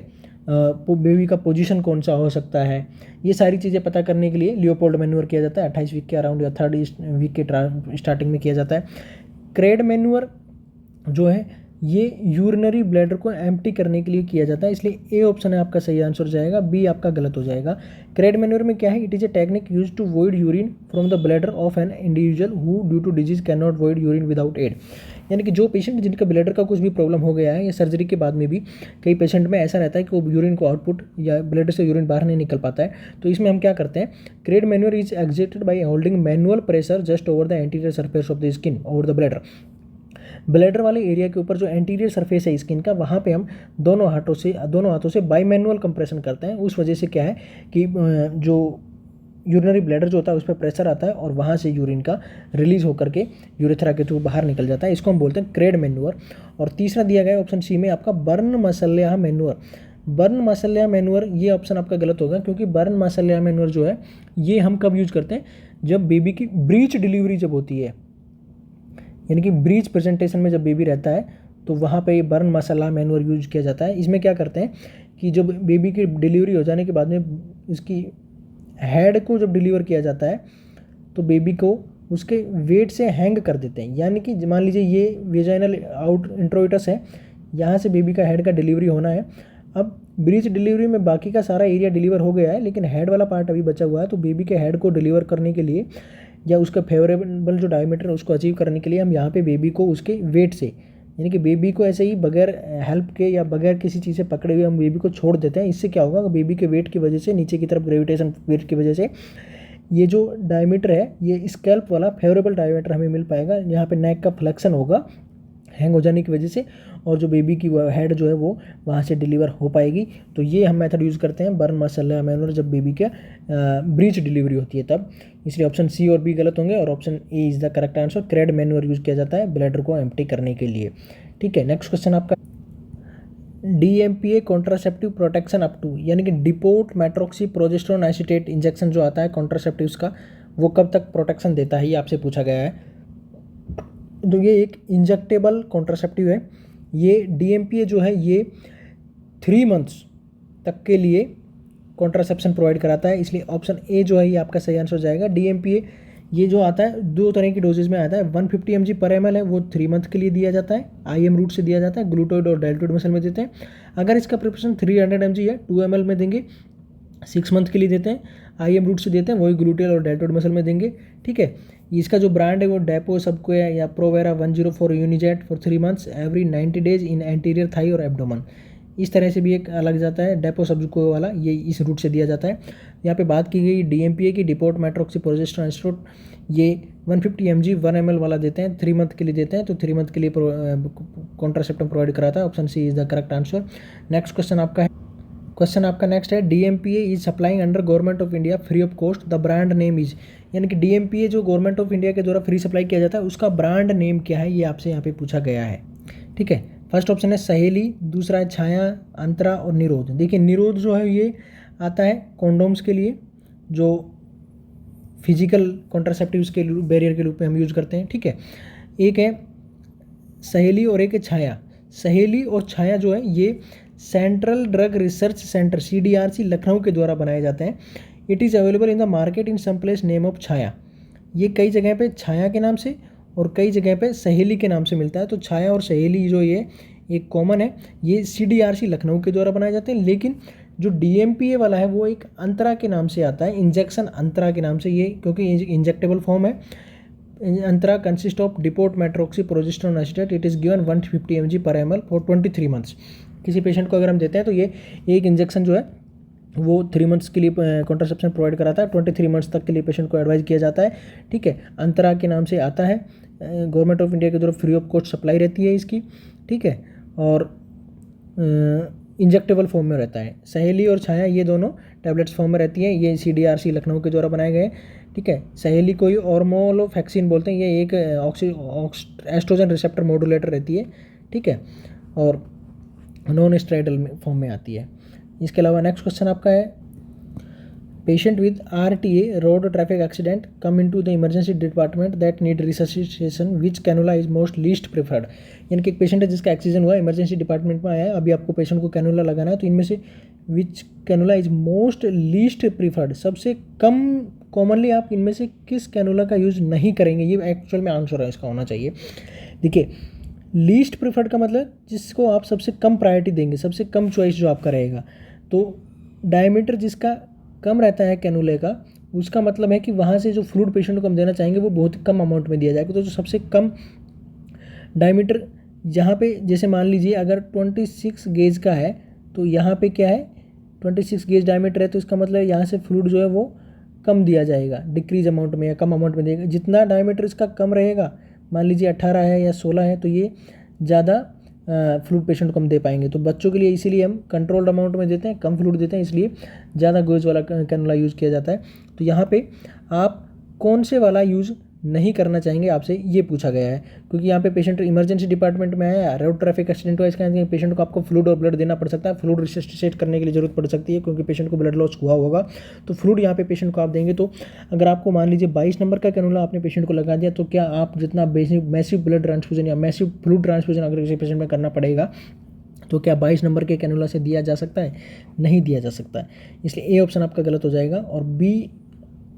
बेबी का पोजीशन कौन सा हो सकता है, ये सारी चीज़ें पता करने के लिए लियोपोल्ड मैन्यूअर किया जाता है 28 वीक के अराउंड या 3rd वीक के स्टार्टिंग में किया जाता है। क्रेड मैन्यूअर जो है ये यूरिनरी ब्लैडर को एम्प्टी करने के लिए किया जाता है, इसलिए ए ऑप्शन है आपका सही आंसर जाएगा, बी आपका गलत हो जाएगा। क्रेड मैन्यूअर में क्या है, it is a technique use to void urine from the bladder of an individual who due to disease can not void urine without aid. यानी कि जो पेशेंट जिनका ब्लैडर का कुछ भी प्रॉब्लम हो गया है या सर्जरी के बाद में भी कई पेशेंट में ऐसा रहता है कि वो यूरिन को आउटपुट या ब्लैडर से यूरिन बाहर नहीं निकल पाता है, तो इसमें हम क्या करते हैं, Crede manoeuvre is exited by holding manual pressure just over the anterior surface of the skin over the bladder. Bladder वाले एरिया के ऊपर जो एंटीरियर सरफेस है स्किन का, वहाँ पे हम दोनों हाथों से बाई मैनुअल कंप्रेशन करते हैं। उस वजह से क्या है कि जो यूरिनरी ब्लैडर जो होता है उस पर प्रेशर आता है और वहाँ से यूरिन का रिलीज होकर के यूरेथ्रा के थ्रू बाहर निकल जाता है, इसको हम बोलते हैं क्रेड मैन्यूअर। और तीसरा दिया गया है ऑप्शन सी में आपका बर्न मसल्या मैन्यूअर। बर्न मसल्या मैन्यूअर ये ऑप्शन आपका गलत होगा, क्योंकि बर्न मसल्या मैन्यूअर जो है ये हम कब यूज करते हैं, जब बेबी की ब्रीच डिलीवरी जब होती है, यानी कि ब्रीच प्रेजेंटेशन में जब बेबी रहता है तो वहाँ पे बर्न मसाला मैन्यूअर यूज किया जाता है। इसमें क्या करते हैं कि जब बेबी की डिलीवरी हो जाने के बाद में इसकी हेड को जब डिलीवर किया जाता है तो बेबी को उसके वेट से हैंग कर देते हैं। यानी कि मान लीजिए ये वेजाइनल आउट इंट्रोइटस है, यहाँ से बेबी का हेड का डिलीवरी होना है। अब ब्रीच डिलीवरी में बाकी का सारा एरिया डिलीवर हो गया है, लेकिन हेड वाला पार्ट अभी बचा हुआ है, तो बेबी के हेड को डिलीवर करने के लिए या उसका फेवरेबल जो डायमीटर है उसको अचीव करने के लिए हम यहाँ पे बेबी को उसके वेट से, यानी कि बेबी को ऐसे ही बगैर हेल्प के या बगैर किसी चीज़ से पकड़े हुए हम बेबी को छोड़ देते हैं। इससे क्या होगा, बेबी के वेट की वजह से, नीचे की तरफ ग्रेविटेशन वेट की वजह से ये जो डायमीटर है ये स्कैल्प वाला फेवरेबल डायमीटर हमें मिल पाएगा। यहाँ पे नेक का फ्लेक्शन होगा हैंग हो जाने की वजह से, और जो बेबी की हेड जो है वो वहाँ से डिलीवर हो पाएगी। तो ये हम मेथड यूज़ करते हैं बर्न मसल्या मैन्यूअर जब बेबी के ब्रीच डिलीवरी होती है तब। इसलिए ऑप्शन सी और बी गलत होंगे और option A is the correct answer. Crede manoeuvre use किया जाता है ब्लैडर को एम्प्टी करने के लिए। ठीक है, नेक्स्ट क्वेश्चन आपका DMPA contraceptive protection up to, यानी कि depot medroxyprogesterone acetate injection जो आता है कॉन्ट्रासेप्टिव्स का, वो कब तक प्रोटेक्शन देता है, ये आपसे पूछा गया है। तो ये एक इंजेक्टेबल कॉन्ट्रासेप्टिव है। ये DMPA जो है ये 3 मंथ्स तक के लिए कॉन्ट्रासेप्शन प्रोवाइड कराता है, इसलिए ऑप्शन ए जो है ये आपका सही आंसर हो जाएगा। DMPA ये जो आता है 2 तरह की डोजेज में आता है। 150 mg पर ml है, वो 3 मंथ के लिए दिया जाता है, IM रूट से दिया जाता है, ग्लूटोइड और डेल्टोइड मसल में देते हैं। अगर इसका प्रिपरेशन 300 mg है 2 ml में देंगे, 6 मंथ के लिए देते हैं, IM रूट से देते हैं, वही ग्लूटेल और डेल्टोइड मसल में देंगे। ठीक है, इसका जो ब्रांड है वो डेपो सबको है या Provera 104 Uniject for 3 months every 90 days in anterior thigh और एब्डोमन। इस तरह से भी एक अलग जाता है डेपो सबको वाला, ये इस रूट से दिया जाता है। यहाँ पे बात की गई DMPA की, डिपोट मेट्रोक्सी प्रोजेस्टेरोन एसीटेट, ये 150 mg 1 ml वाला देते हैं, 3 मंथ के लिए देते हैं, तो 3 मंथ के लिए कॉन्ट्रासेप्टिव प्रोवाइड कराता है। Option C is the correct answer. Next question आपका नेक्स्ट है DMPA is supplying under government of India free of cost, the brand name is, यानी कि DMPA जो गवर्नमेंट ऑफ इंडिया के द्वारा फ्री सप्लाई किया जाता है उसका ब्रांड नेम क्या है, ये आपसे यहाँ पे पूछा गया है। ठीक है, फर्स्ट ऑप्शन है सहेली, दूसरा है छाया, अंतरा और निरोध। देखिए निरोध जो है ये आता है कॉन्डोम्स के लिए, जो फिजिकल कॉन्ट्रासेप्टिव्स के बैरियर के रूप में हम यूज़ करते हैं। ठीक है, एक है सहेली और एक है छाया। सहेली और छाया जो है ये central drug research centre CDRC Lucknow के द्वारा बनाए जाते हैं। It is available in the market in some place name of Chhaya. ये कई जगह पे छाया के नाम से और कई जगह पे सहेली के नाम से मिलता है। तो छाया और सहेली जो ये एक कॉमन है, ये CDRC लखनऊ के द्वारा बनाए जाते हैं। लेकिन जो DMPA वाला है वो एक अंतरा के नाम से आता है, इंजेक्शन अंतरा के नाम से, ये क्योंकि इंजेक्टेबल फॉर्म है। Antara consist of depot medroxyprogesterone acetate. It is given 150 mg पर ml फॉर 23 मंथ्स। किसी पेशेंट को अगर हम देते हैं तो ये एक इंजेक्शन जो है वो 3 मंथ्स के लिए कॉन्ट्रासेप्शन प्रोवाइड कराता है। 23 मंथ्स तक के लिए पेशेंट को एडवाइज किया जाता है। ठीक है, अंतरा के नाम से आता है। गवर्नमेंट ऑफ इंडिया की तरफ फ्री ऑफ कॉस्ट सप्लाई रहती है इसकी। ठीक है, और इंजेक्टेबल फॉर्म में रहता है। सहेली और छाया ये दोनों टैबलेट्स फॉर्म में रहती है। ये CDRC लखनऊ के द्वारा बनाए गए। ठीक है, सहेली को ही ऑर्मोलोफैक्सिन बोलते हैं। ये एक एस्ट्रोजन रिसेप्टर मॉड्यूलेटर रहती है। ठीक है, और नॉन स्टेरॉइडल फॉर्म में आती है। इसके अलावा नेक्स्ट क्वेश्चन आपका है, patient with RTA road traffic accident come into the emergency department that need resuscitation which cannula is most least preferred. यानी कि एक पेशेंट है जिसका एक्सीडेंट हुआ, इमरजेंसी डिपार्टमेंट में आया है, अभी आपको पेशेंट को कैनुला लगाना है, तो इनमें से which cannula is most least preferred, सबसे कम कॉमनली आप इनमें से किस कैनुला का यूज़ नहीं करेंगे, ये एक्चुअल में आंसर है इसका होना चाहिए। देखिए, लीस्ट प्रीफर्ड का मतलब जिसको आप सबसे कम प्रायोरिटी देंगे, सबसे कम चॉइस जो आपका रहेगा। तो डायमीटर जिसका कम रहता है कैनुले का, उसका मतलब है कि वहाँ से जो फ्लूइड पेशेंट को हम देना चाहेंगे वो बहुत कम अमाउंट में दिया जाएगा। तो जो सबसे कम डायमीटर यहाँ पे, जैसे मान लीजिए अगर 26 गेज का है तो यहाँ पे क्या है, 26 गेज डायमीटर है, तो इसका मतलब यहाँ से फ्लूइड जो है वो कम दिया जाएगा, डिक्रीज अमाउंट में या कम अमाउंट में देगा। जितना डायमीटर इसका कम रहेगा, मान लीजिए 18 है या 16 है, तो ये ज़्यादा फ्लूइड पेशेंट को हम दे पाएंगे। तो बच्चों के लिए इसीलिए हम कंट्रोल्ड अमाउंट में देते हैं, कम फ्लूइड देते हैं, इसलिए ज़्यादा गोज वाला कैनुला यूज़ किया जाता है। तो यहाँ पे आप कौन से वाला यूज़ नहीं करना चाहेंगे, आपसे ये पूछा गया है, क्योंकि यहाँ पे पेशेंट इमरजेंसी डिपार्टमेंट में है, रोड ट्रैफिक एक्सीडेंट हुआ, इसका पेशेंट को आपको फ्लूइड और ब्लड देना पड़ सकता है, फ्लूइड रिससिटेट करने के लिए जरूरत पड़ सकती है क्योंकि पेशेंट को ब्लड लॉस हुआ होगा। तो फ्लूइड यहाँ पे पेशेंट को आप देंगे। तो अगर आपको मान लीजिए 22 नंबर का कैनुला आपने पेशेंट को लगा दिया, तो क्या आप जितना मैसिव ब्लड ट्रांसफ्यूजन या मैसिव फ्लूइड ट्रांसफ्यूजन अगर किसी पेशेंट में करना पड़ेगा, तो क्या 22 नंबर के कैनुला से दिया जा सकता है? नहीं दिया जा सकता है। इसलिए ए ऑप्शन आपका गलत हो जाएगा, और B,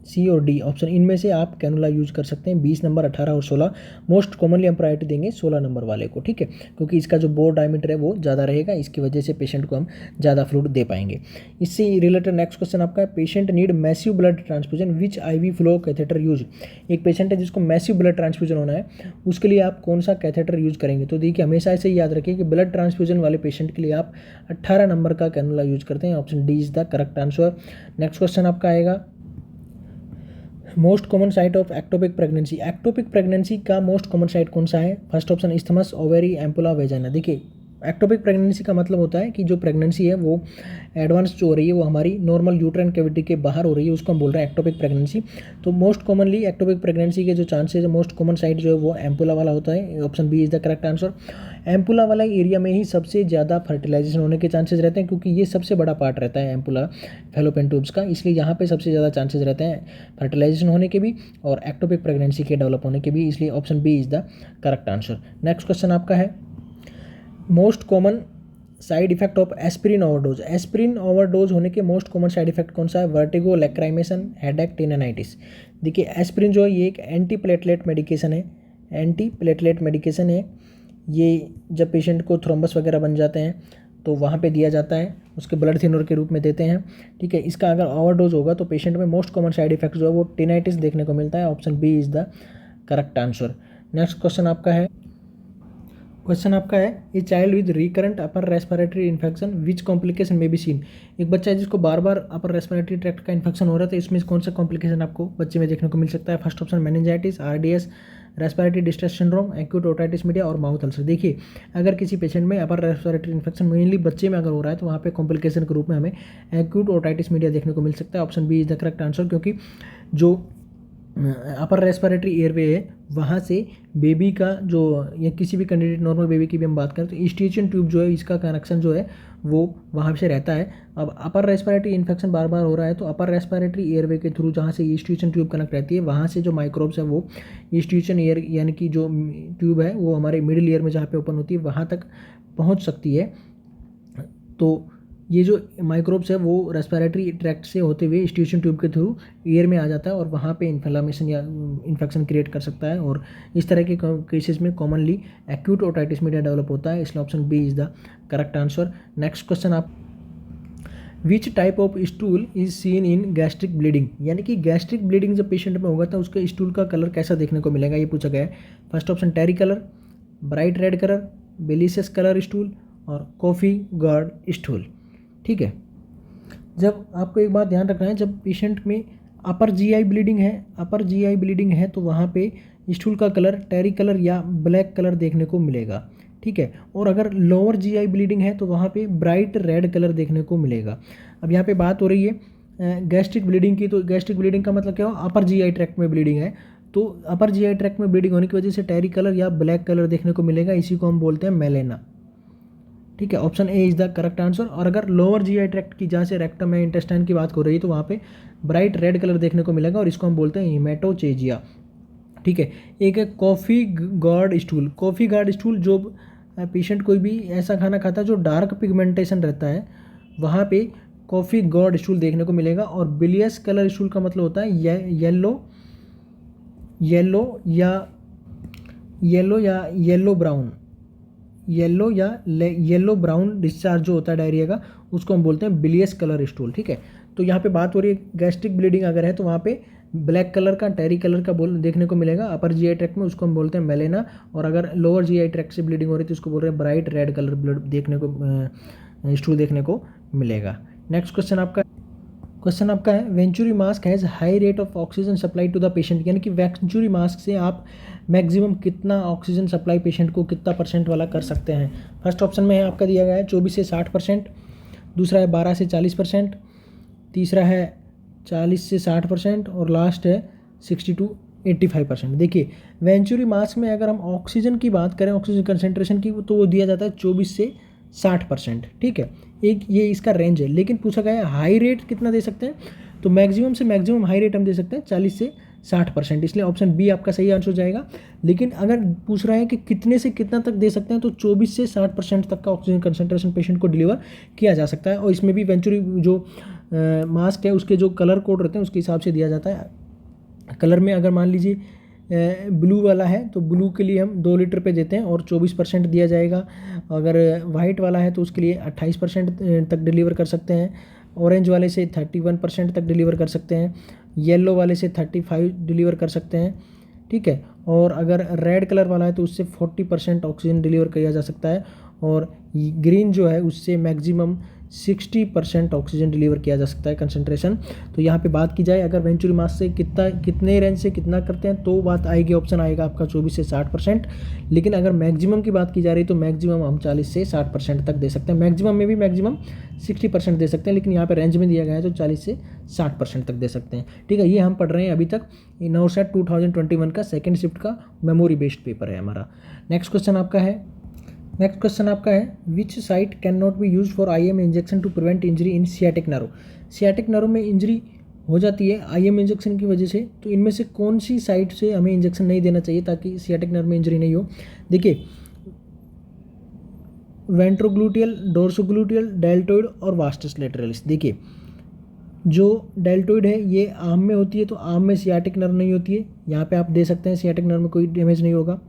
C और D ऑप्शन, इनमें से आप कैनुला यूज कर सकते हैं। 20 नंबर, 18 और 16, मोस्ट कॉमनली हम प्रायोरिटी देंगे 16 नंबर वाले को। ठीक है, क्योंकि इसका जो बोर डायमीटर है वो ज़्यादा रहेगा, इसकी वजह से पेशेंट को हम ज़्यादा फ्लूइड दे पाएंगे। इससे रिलेटेड नेक्स्ट क्वेश्चन आपका है, patient need massive blood transfusion which IV flow catheter use. एक पेशेंट है जिसको मैसिव ब्लड ट्रांसफ्यूजन होना है, उसके लिए आप कौन सा कैथेटर यूज करेंगे? तो देखिए, हमेशा ऐसे ही याद रखिए कि ब्लड ट्रांसफ्यूजन वाले पेशेंट के लिए आप 18 नंबर का कैनुला यूज करते हैं। Option D is the correct answer. Next question आपका आएगा, most common site of ectopic pregnancy. Ectopic pregnancy का मोस्ट कॉमन साइट कौन सा है? First option isthmus, ovary, ampulla, vagina. देखिए, एक्टोपिक प्रेगनेंसी का मतलब होता है कि जो प्रेगनेंसी है वो एडवांस जो हो रही है वो हमारी नॉर्मल यूट्राइन कैविटी के बाहर हो रही है, उसको हम बोल रहे हैं एक्टोपिक प्रेगनेंसी। तो मोस्ट कॉमनली एक्टोपिक प्रेगनेंसी के जो चांसेस है, मोस्ट कॉमन साइट जो है वो एम्पुला वाला होता है। Option B is the correct answer. Ampulla वाला एरिया में ही सबसे ज़्यादा फर्टिलाइजेशन होने के चांसेस रहते हैं, क्योंकि ये सबसे बड़ा पार्ट रहता है एम्पुला फैलोपियन ट्यूब्स का, इसलिए यहाँ पे सबसे ज़्यादा चांसेस रहते हैं फर्टिलाइजेशन होने के भी और एक्टोपिक प्रेगनेंसी के डेवलप होने के भी, इसलिए option B is the correct answer. Next question आपका है, most common side effect of aspirin overdose. Aspirin overdose होने के मोस्ट कॉमन साइड इफेक्ट कौन सा है? Vertigo, lacrimation, headache, tinnitus. देखिए, एस्पिरिन जो है ये एक एंटी प्लेटलेट मेडिकेशन है, एंटी प्लेटलेट मेडिकेशन है। ये जब पेशेंट को थ्रोम्बस वगैरह बन जाते हैं तो वहाँ पे दिया जाता है, उसके ब्लड थिनर के रूप में देते हैं। ठीक है, इसका अगर ओवरडोज होगा तो पेशेंट में मोस्ट कॉमन साइड इफेक्ट जो है वो टेनाइटिस देखने को मिलता है। Option B is the correct answer. Next question आपका है, a child with recurrent upper respiratory infection which complication may be seen. एक बच्चा है जिसको बार बार अपर रेस्पिरेटरी ट्रैक्ट का इन्फेक्शन हो रहा था, इसमें कौन सा कॉम्प्लिकेशन आपको बच्चे में देखने को मिल सकता है? First option meningitis, RDS, respiratory distress syndrome, acute otitis media और माउथ अल्सर। देखिए, अगर किसी पेशेंट में अपर रेस्पिरेटरी इन्फेक्शन मेनली बच्चे में अगर हो रहा है तो वहाँ पे कॉम्प्लिकेशन के रूप में हमें एक्यूट ओटाइटिस मीडिया देखने को मिल सकता है। Option B is the correct answer, क्योंकि जो अपर रेस्पिरेटरी एयरवे है वहाँ से बेबी का जो, या किसी भी कैंडिडेट नॉर्मल बेबी की भी हम बात करें तो ईस्टिचियन ट्यूब जो है इसका कनेक्शन जो है वो वहाँ से रहता है। अब अपर रेस्पिरेटरी इन्फेक्शन बार बार हो रहा है तो अपर रेस्पिरेटरी एयरवे के थ्रू जहाँ से ईस्टिचियन ट्यूब कनेक्ट रहती है वहाँ से जो माइक्रोब्स है वो ईस्टिचियन एयर यानी कि जो ट्यूब है वो हमारे मिडिल ईयर में जहाँ पे ओपन होती है वहाँ तक पहुँच सकती है। तो ये जो माइक्रोब्स है वो रेस्पिरेटरी ट्रैक्ट से होते हुए स्टिशन ट्यूब के थ्रू एयर में आ जाता है और वहाँ पे इन्फ्लेमेशन या इन्फेक्शन क्रिएट कर सकता है, और इस तरह के केसेस में commonly acute otitis media develop होता है, इसलिए option B is the correct answer. Next question आप, which type of stool is seen in gastric bleeding, यानी कि गैस्ट्रिक ब्लीडिंग जब पेशेंट में होगा तो उसके स्टूल का कलर कैसा देखने को मिलेगा, ये पूछा गया है। First option tarry colour, bright red colour, bilious colour stool और कॉफ़ी गार्ड स्टूल। ठीक है, जब आपको एक बात ध्यान रखना है, जब पेशेंट में अपर जीआई ब्लीडिंग है तो वहाँ पे स्टूल का कलर टेरी कलर या ब्लैक कलर देखने को मिलेगा। ठीक है, और अगर लोअर जीआई ब्लीडिंग है तो वहाँ पे ब्राइट रेड कलर देखने को मिलेगा। अब यहाँ पे बात हो रही है गैस्ट्रिक ब्लीडिंग की, तो गैस्ट्रिक ब्लीडिंग का मतलब क्या हो, अपर जीआई ट्रैक्ट में ब्लीडिंग है, तो अपर जीआई ट्रैक्ट में ब्लीडिंग होने की वजह से टेरी कलर या ब्लैक कलर देखने को मिलेगा, इसी को हम बोलते हैं मेलेना। ठीक है, option A is the correct answer. और अगर लोअर जीआई ट्रैक्ट की, जहाँ से रेक्टम है, इंटेस्टाइन की बात हो रही है, तो वहाँ पे ब्राइट रेड कलर देखने को मिलेगा और इसको हम बोलते हैं हिमेटोचेजिया। ठीक है, एक है coffee ground stool. Coffee ground stool जो पेशेंट कोई भी ऐसा खाना खाता है जो डार्क पिगमेंटेशन रहता है, वहाँ पे कॉफ़ी गार्ड स्टूल देखने को मिलेगा। और बिलियस कलर स्टूल का मतलब होता है येलो ब्राउन डिस्चार्ज जो होता है डायरिया का, उसको हम बोलते हैं बिलियस कलर स्टूल। ठीक है, तो यहाँ पे बात हो रही है गैस्ट्रिक ब्लीडिंग अगर है तो वहाँ पे ब्लैक कलर का टेरी कलर का देखने को मिलेगा अपर जीआई ट्रैक्ट में, उसको हम बोलते हैं मेलेना। और अगर लोअर जीआई ट्रैक्ट से ब्लीडिंग हो रही है तो उसको बोल रहे हैं ब्राइट रेड कलर ब्लड देखने को स्टूल देखने को मिलेगा। नेक्स्ट क्वेश्चन आपका है, Venturi mask has high rate of oxygen supply to the patient, यानी कि वेंचुरी मास्क से आप मैक्सिमम कितना ऑक्सीजन सप्लाई पेशेंट को कितना % वाला कर सकते हैं। फर्स्ट ऑप्शन में है आपका दिया गया है 24 से 60%, दूसरा है 12 से 40%, तीसरा है 40 से 60% और लास्ट है 60 to 85%। देखिए, वेंचुरी मास्क में अगर हम ऑक्सीजन की बात करें, ऑक्सीजन कंसेंट्रेशन की, तो वो दिया जाता है 24 से 60%। ठीक है, एक ये इसका रेंज है, लेकिन पूछा गया है हाई रेट कितना दे सकते हैं, तो मैक्सिमम से मैक्सिमम हाई रेट हम दे सकते हैं 40 से 60%, इसलिए ऑप्शन बी आपका सही आंसर जाएगा। लेकिन अगर पूछ रहा है कि कितने से कितना तक दे सकते हैं, तो 24 से 60% तक का ऑक्सीजन कंसेंट्रेशन पेशेंट को डिलीवर किया जा सकता है। और इसमें भी वेंचुरी जो मास्क है उसके जो कलर कोड रहते हैं उसके हिसाब से दिया जाता है। कलर में अगर मान लीजिए ब्लू वाला है तो ब्लू के लिए हम 2 लीटर पे देते हैं और 24% दिया जाएगा। अगर वाइट वाला है तो उसके लिए 28% तक डिलीवर कर सकते हैं। ऑरेंज वाले से 31% तक डिलीवर कर सकते हैं। येलो वाले से 35 डिलीवर कर सकते हैं। ठीक है, और अगर रेड कलर वाला है तो उससे 40% ऑक्सीजन डिलीवर किया जा सकता है। और ग्रीन जो है उससे मैक्सिमम 60% ऑक्सीजन डिलीवर किया जा सकता है कंसंट्रेशन। तो यहाँ पे बात की जाए अगर वेंचुरी मास्क से कितने रेंज से कितना करते हैं, तो बात आएगी, ऑप्शन आएगा आपका 24 से 60%। लेकिन अगर मैक्सिमम की बात की जा रही है तो मैक्सिमम हम 40 से 60% तक दे सकते हैं। मैक्सिमम में भी मैक्सिमम 60% दे सकते हैं, लेकिन यहाँ पे रेंज में दिया गया है तो 40 से 60% तक दे सकते हैं। ठीक है, ये हम पढ़ रहे हैं अभी तक नॉरसेट 2021 का सेकेंड शिफ्ट का मेमोरी बेस्ड पेपर है हमारा। नेक्स्ट क्वेश्चन आपका है which site can not be use for IM injection to prevent injury in sciatic nerve. Sciatic nerve में इंजरी हो जाती है IM इंजेक्शन की वजह से, तो इनमें से कौन सी साइट से हमें इंजेक्शन नहीं देना चाहिए ताकि सियाटिक नर्व में इंजरी नहीं हो। देखिए, वेंट्रोग्लूटियल, डोर्सोग्लूटियल, डेल्टोइड और वास्टस लैटरलिस। देखिए, जो डेल्टोइड है ये आर्म में होती है, तो आर्म में सियाटिक नर्व नहीं होती है, यहाँ पे आप दे सकते हैं, सियाटिक नर्व में कोई डैमेज नहीं होगा।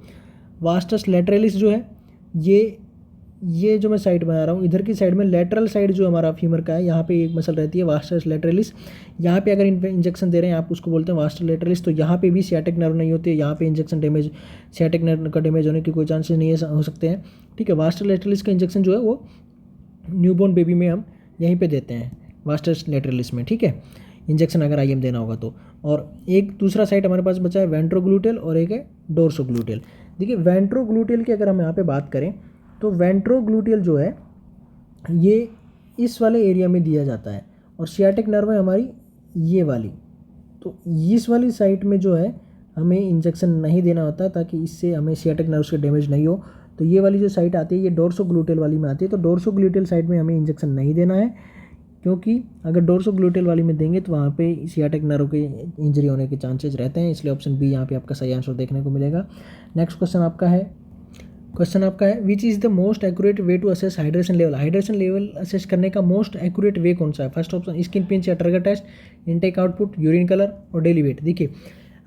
वास्टस लैटरलिस जो है ये जो मैं साइड बना रहा हूँ, इधर की साइड में लेटरल साइड जो हमारा फीमर का है, यहाँ पे एक मसल रहती है वास्टस लैटरलिस। यहाँ पे अगर इंजेक्शन दे रहे हैं आप उसको बोलते हैं वास्टस लैटरलिस, तो यहाँ पे भी सियाटिक नर्व नहीं होती है, यहाँ पे इंजेक्शन डैमेज, सियाटिक नर्व का डैमेज होने की कोई चांसेस नहीं हो सकते हैं। ठीक है, वास्टस लैटरलिस का इंजेक्शन जो है वो न्यूबॉर्न बेबी में हम यहीं पे देते हैं, वास्टस लैटरलिस में। ठीक है, इंजेक्शन अगर IM देना होगा तो। और एक दूसरा साइट हमारे पास बचा है वेंट्रोग्लूटियल और एक है डोर्सोग्लूटियल। देखिए, वेंट्रोग्लूटियल की अगर हम यहाँ पे बात करें तो वेंट्रोग्लूटियल जो है ये इस वाले एरिया में दिया जाता है, और सियाटिक नर्व है हमारी ये वाली, तो इस वाली साइट में जो है हमें इंजेक्शन नहीं देना होता ताकि इससे हमें सियाटिक नर्व के डैमेज नहीं हो। तो ये वाली जो साइट आती है ये डोर्सोग्लूटियल वाली में आती है, तो डोर्सोग्लूटियल साइड में हमें इंजेक्शन नहीं देना है, क्योंकि अगर डोर्सोग्लूटियल वाली में देंगे तो वहाँ पे सियाटिक नर्व के इंजरी होने के चांसेस रहते हैं, इसलिए ऑप्शन बी यहाँ पे आपका सही आंसर देखने को मिलेगा। नेक्स्ट क्वेश्चन आपका है क्वेश्चन आपका है which is the most accurate way to assess hydration level. Hydration level assess करने का मोस्ट एक्यूरेट वे कौन सा है? फर्स्ट ऑप्शन स्किन पिंच या trigger test, intake output, urine colour और डेली वेट। देखिए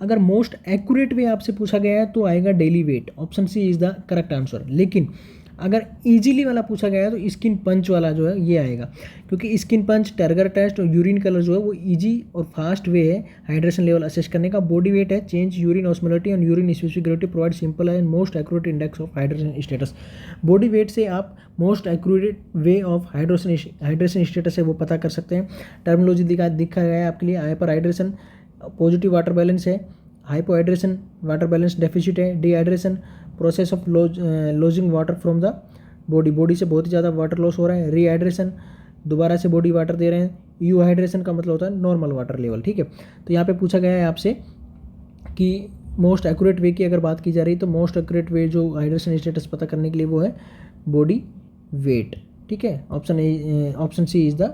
अगर मोस्ट एक्यूरेट वे आपसे पूछा गया है तो आएगा daily weight, option C is the correct answer. लेकिन अगर इजीली वाला पूछा गया है तो स्किन पंच वाला जो है ये आएगा, क्योंकि स्किन पंच, टर्गर टेस्ट और यूरिन कलर जो है वो इजी और फास्ट वे है हाइड्रेशन लेवल असेस करने का। बॉडी वेट है change urine osmolarity and urine specific gravity provide simple and most accurate index of hydration status. Body weight से आप most accurate way of hydration status है वो पता कर सकते हैं। टर्मिनोलॉजी दिखा गया है आपके लिए। Hyper hydration positive water balance है, हाइपोहाइड्रेशन वाटर बैलेंस डेफिसिट है, dehydration process of lodging water from the body से बहुत ही ज़्यादा वाटर लॉस हो रहा है, रीहाइड्रेशन दोबारा से बॉडी वाटर दे रहे हैं, यू हाइड्रेशन का मतलब होता है नॉर्मल वाटर लेवल। ठीक है, तो यहाँ पे पूछा गया है आपसे कि मोस्ट एक्यूरेट वे की अगर बात की जा रही है तो मोस्ट एक्यूरेट वे जो हाइड्रेशन स्टेटस पता करने के लिए वो है बॉडी वेट। ठीक है, option C is the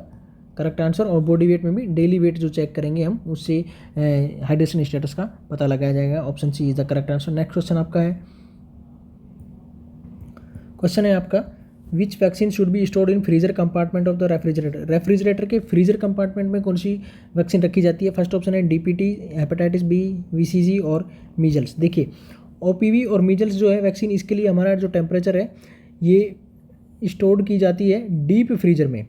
correct answer. और बॉडी वेट में भी डेली वेट जो चेक करेंगे हम उससे हाइड्रेशन स्टेटस का पता लगाया जाएगा। Option C is the correct answer. Next question आपका है, क्वेश्चन है आपका which vaccine should be stored in freezer compartment of the refrigerator. Refrigerator के फ्रीजर कंपार्टमेंट में कौन सी वैक्सीन रखी जाती है? फर्स्ट ऑप्शन है डीपीटी, हेपेटाइटिस बी, वीसीजी और मीजल्स। देखिए ओपीवी और मीजल्स जो है वैक्सीन, इसके लिए हमारा जो टेम्परेचर है ये स्टोर्ड की जाती है डीप फ्रीजर में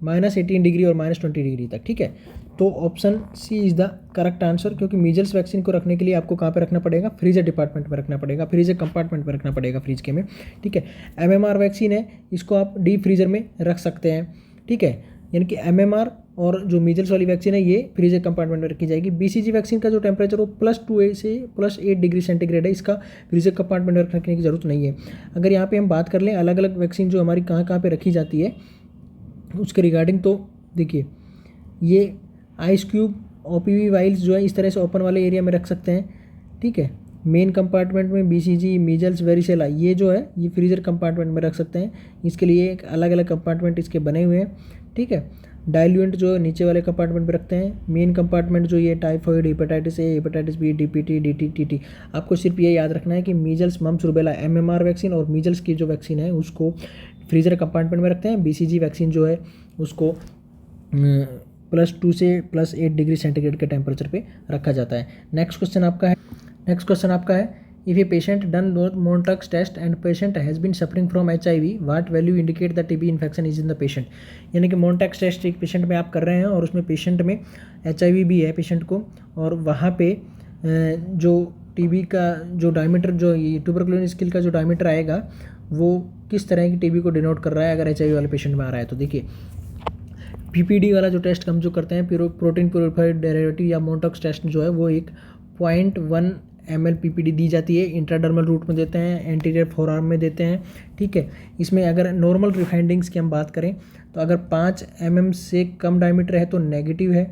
-18 डिग्री और -20 डिग्री तक। ठीक है, तो option C is the correct answer, क्योंकि मीजल्स वैक्सीन को रखने के लिए आपको कहाँ पे रखना पड़ेगा? फ्रीजर डिपार्टमेंट में रखना पड़ेगा, फ्रीजर कंपार्टमेंट में रखना पड़ेगा फ्रीज के में। ठीक है, एमएमआर वैक्सीन है इसको आप डीप फ्रीजर में रख सकते हैं। ठीक है, यानी कि एमएमआर और जो मीजल्स वाली वैक्सीन है ये फ्रीजर कंपार्टमेंट में रखी जाएगी। बीसीजी वैक्सीन का जो टेम्परेचर वो +2 से +8 डिग्री सेंटीग्रेड है, इसका फ्रीजर कंपार्टमेंट में रखने की ज़रूरत नहीं है। अगर यहाँ पे हम बात कर लें अलग अलग वैक्सीन जो हमारी कहाँ कहाँ पे रखी जाती है उसके रिगार्डिंग, तो देखिए ये आइस क्यूब ओपीवी वाइल्स जो है इस तरह से ओपन वाले एरिया में रख सकते हैं। ठीक है, मेन कंपार्टमेंट में बीसीजी, मीजल्स, वेरिसेला ये जो है ये फ्रीजर कंपार्टमेंट में रख सकते हैं, इसके लिए एक अलग अलग कंपार्टमेंट इसके बने हुए हैं। ठीक है, डाइल्यूएंट जो नीचे वाले कंपार्टमेंट में रखते हैं। मेन कंपार्टमेंट जो ये typhoid, hepatitis A, hepatitis B, DPT, DTT. आपको सिर्फ ये याद रखना है कि measles, mumps, rubella MMR vaccine और मीजल्स की जो वैक्सीन है उसको फ्रीजर कंपार्टमेंट में रखते हैं। बीसीजी वैक्सीन जो है उसको +2 से +8 डिग्री सेंटीग्रेड के टेम्परेचर पे रखा जाता है। नेक्स्ट क्वेश्चन आपका है if a patient done Mantoux test and patient has been suffering from HIV, what value indicate the TB infection is in the patient. यानी कि मोनटॉक्स टेस्ट एक पेशेंट में आप कर रहे हैं और उसमें पेशेंट में HIV भी है पेशेंट को, और वहाँ पे जो टीबी का जो डायमीटर, जो ये ट्यूबरकुलोसिस स्केल का जो डायमीटर आएगा वो किस तरह की टीबी को डिनोट कर रहा है अगर HIV वाले पेशेंट में आ रहा है। तो देखिए PPD वाला जो टेस्ट हम जो करते हैं प्रोटीन प्योरीफाइड डेरिवेटिव या मोनटॉक्स टेस्ट जो है वो एक 0.1 ml PPD दी जाती है, इंट्राडर्मल रूट में देते हैं, एंटीरियर फोरआर्म में देते हैं। ठीक है, इसमें अगर नॉर्मल रिफाइंडिंग्स की हम बात करें तो अगर 5 mm से कम डायमीटर है तो नेगेटिव है।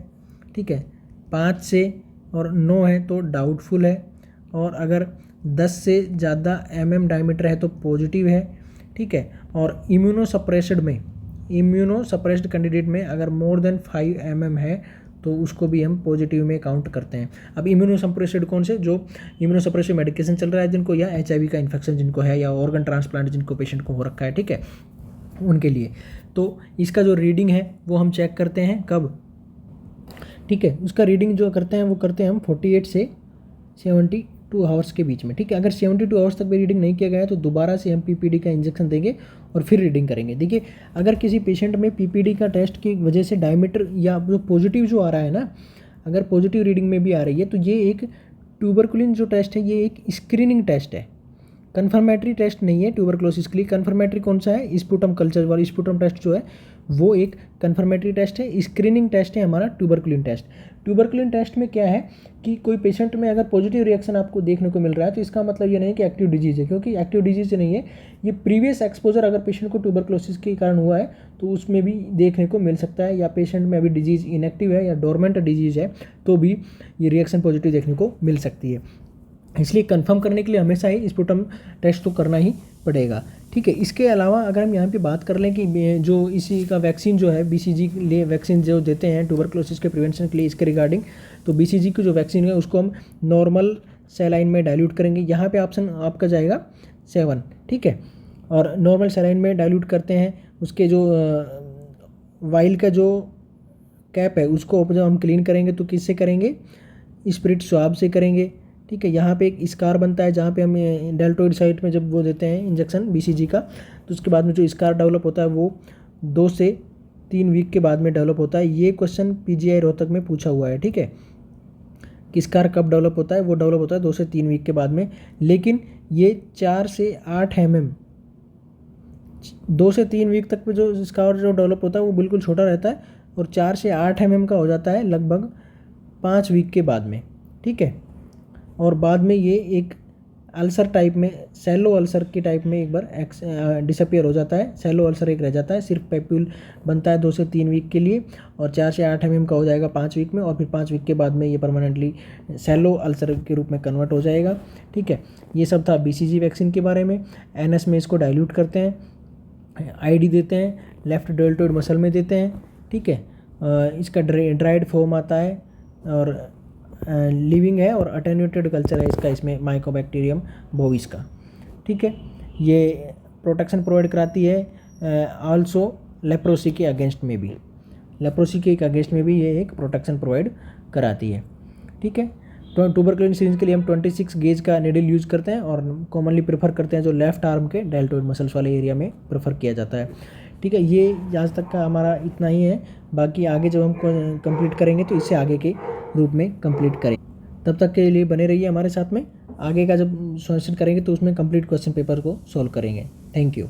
ठीक है, 5 से और 9 है तो डाउटफुल है, और अगर 10 से ज़्यादा mm डायमीटर है तो पॉजिटिव है। ठीक है, और इम्यूनोसप्रेस्ड कैंडिडेट में अगर मोर देन 5 mm है तो उसको भी हम पॉजिटिव में काउंट करते हैं। अब इम्यूनोसप्रेस्ड कौन से? जो इम्यूनोसप्रेसिव मेडिकेशन चल रहा है जिनको, या HIV का इन्फेक्शन जिनको है, या ऑर्गन ट्रांसप्लांट जिनको पेशेंट को हो रखा है। ठीक है, उनके लिए तो इसका जो रीडिंग है वो हम चेक करते हैं कब? ठीक है, उसका रीडिंग जो करते हैं वो करते हैं हम 48 से 72 आवर्स के बीच में। ठीक है, अगर 72 आवर्स तक भी रीडिंग नहीं किया गया है तो दोबारा से हम PPD का इंजेक्शन देंगे और फिर रीडिंग करेंगे। देखिए अगर किसी पेशेंट में PPD का टेस्ट की वजह से डायमीटर या जो पॉजिटिव जो आ रहा है ना, अगर पॉजिटिव रीडिंग में भी आ रही है तो ये एक ट्यूबरकुलिन जो टेस्ट है ये एक स्क्रीनिंग टेस्ट है, कन्फर्मेटरी टेस्ट नहीं है ट्यूबरकुलोसिस के लिए। कन्फर्मेटरी कौन सा है? स्पुटम कल्चर वाला स्पुटम टेस्ट जो है वो एक कन्फर्मेटरी टेस्ट है। स्क्रीनिंग टेस्ट है हमारा ट्यूबरकुलिन टेस्ट। ट्यूबरकुलिन टेस्ट में क्या है कि कोई पेशेंट में अगर पॉजिटिव रिएक्शन आपको देखने को मिल रहा है तो इसका मतलब ये नहीं कि एक्टिव डिजीज़ है, क्योंकि एक्टिव डिजीज़ नहीं है, ये प्रीवियस एक्सपोजर अगर पेशेंट को ट्यूबरकुलोसिस के कारण हुआ है तो उसमें भी देखने को मिल सकता है, या पेशेंट में अभी डिजीज़ इनएक्टिव है या डोरमेंट डिजीज़ है तो भी ये रिएक्शन पॉजिटिव देखने को मिल सकती है। इसलिए कंफर्म करने के लिए हमेशा ही स्पुटम टेस्ट तो करना ही पड़ेगा। ठीक है, इसके अलावा अगर हम यहाँ पे बात कर लें कि जो इसी का वैक्सीन जो है BCG के लिए वैक्सीन जो देते हैं ट्यूबरकुलोसिस के प्रिवेंशन के लिए, इसके रिगार्डिंग तो BCG की जो वैक्सीन है उसको हम नॉर्मल सैलाइन में डाइल्यूट करेंगे। यहाँ पे ऑप्शन आपका जाएगा 7, ठीक है। और नॉर्मल सलाइन में डाइल्यूट करते हैं, उसके जो वाइल का जो कैप है उसको जब हम क्लीन करेंगे तो किससे करेंगे, स्पिरिट स्वाब से करेंगे, ठीक है। यहाँ पे एक स्कार बनता है जहाँ पे हम डेल्टोइड साइट में जब वो देते हैं इंजेक्शन BCG का, तो उसके बाद में जो स्कार डेवलप होता है वो 2 से 3 वीक के बाद में डेवलप होता है। ये क्वेश्चन PGI रोहतक में पूछा हुआ है, ठीक है, कि स्कार कब डेवलप होता है, वो डेवलप होता है 2 से 3 वीक के बाद में। लेकिन ये 4 से 8 mm 2 से 3 वीक तक में जो स्कार जो डेवलप होता है वो बिल्कुल छोटा रहता है, और 4 से 8 mm का हो जाता है लगभग 5 वीक के बाद में, ठीक है। और बाद में ये एक अल्सर टाइप में, सैलो अल्सर के टाइप में एक बार डिसअपियर हो जाता है। सैलो अल्सर एक रह जाता है, सिर्फ पेप्यूल बनता है 2 से 3 वीक के लिए, और 4 से 8 mm का हो जाएगा 5 वीक में, और फिर 5 वीक के बाद में ये परमानेंटली सैलो अल्सर के रूप में कन्वर्ट हो जाएगा, ठीक है। ये सब था BCG वैक्सीन के बारे में। NS में इसको डाइल्यूट करते हैं, ID देते हैं, लेफ्ट डेल्टोइड मसल में देते हैं, ठीक है। इसका ड्राइड फॉर्म आता है और लिविंग है, और अटेन्यूटेड कल्चर है इसका, इसमें माइकोबैक्टीरियम बोविस का, ठीक है। ये प्रोटेक्शन प्रोवाइड कराती है आल्सो लेप्रोसी के अगेंस्ट में भी, लेप्रोसी के अगेंस्ट में भी ये एक प्रोटेक्शन प्रोवाइड कराती है, ठीक है। तो ट्यूबरकुलोसिस सिरिंज के लिए हम 26 गेज का निडल यूज़ करते हैं, और कॉमनली प्रेफर करते हैं जो लेफ्ट आर्म के डेल्टोइड मसल्स वाले एरिया में प्रेफर किया जाता है, ठीक है। ये आज तक का हमारा इतना ही है, बाकी आगे जब हम कंप्लीट करेंगे तो इससे आगे के रूप में कंप्लीट करेंगे। तब तक के लिए बने रहिए हमारे साथ में, आगे का जब सॉल्यूशन करेंगे तो उसमें कंप्लीट क्वेश्चन पेपर को सॉल्व करेंगे। Thank you.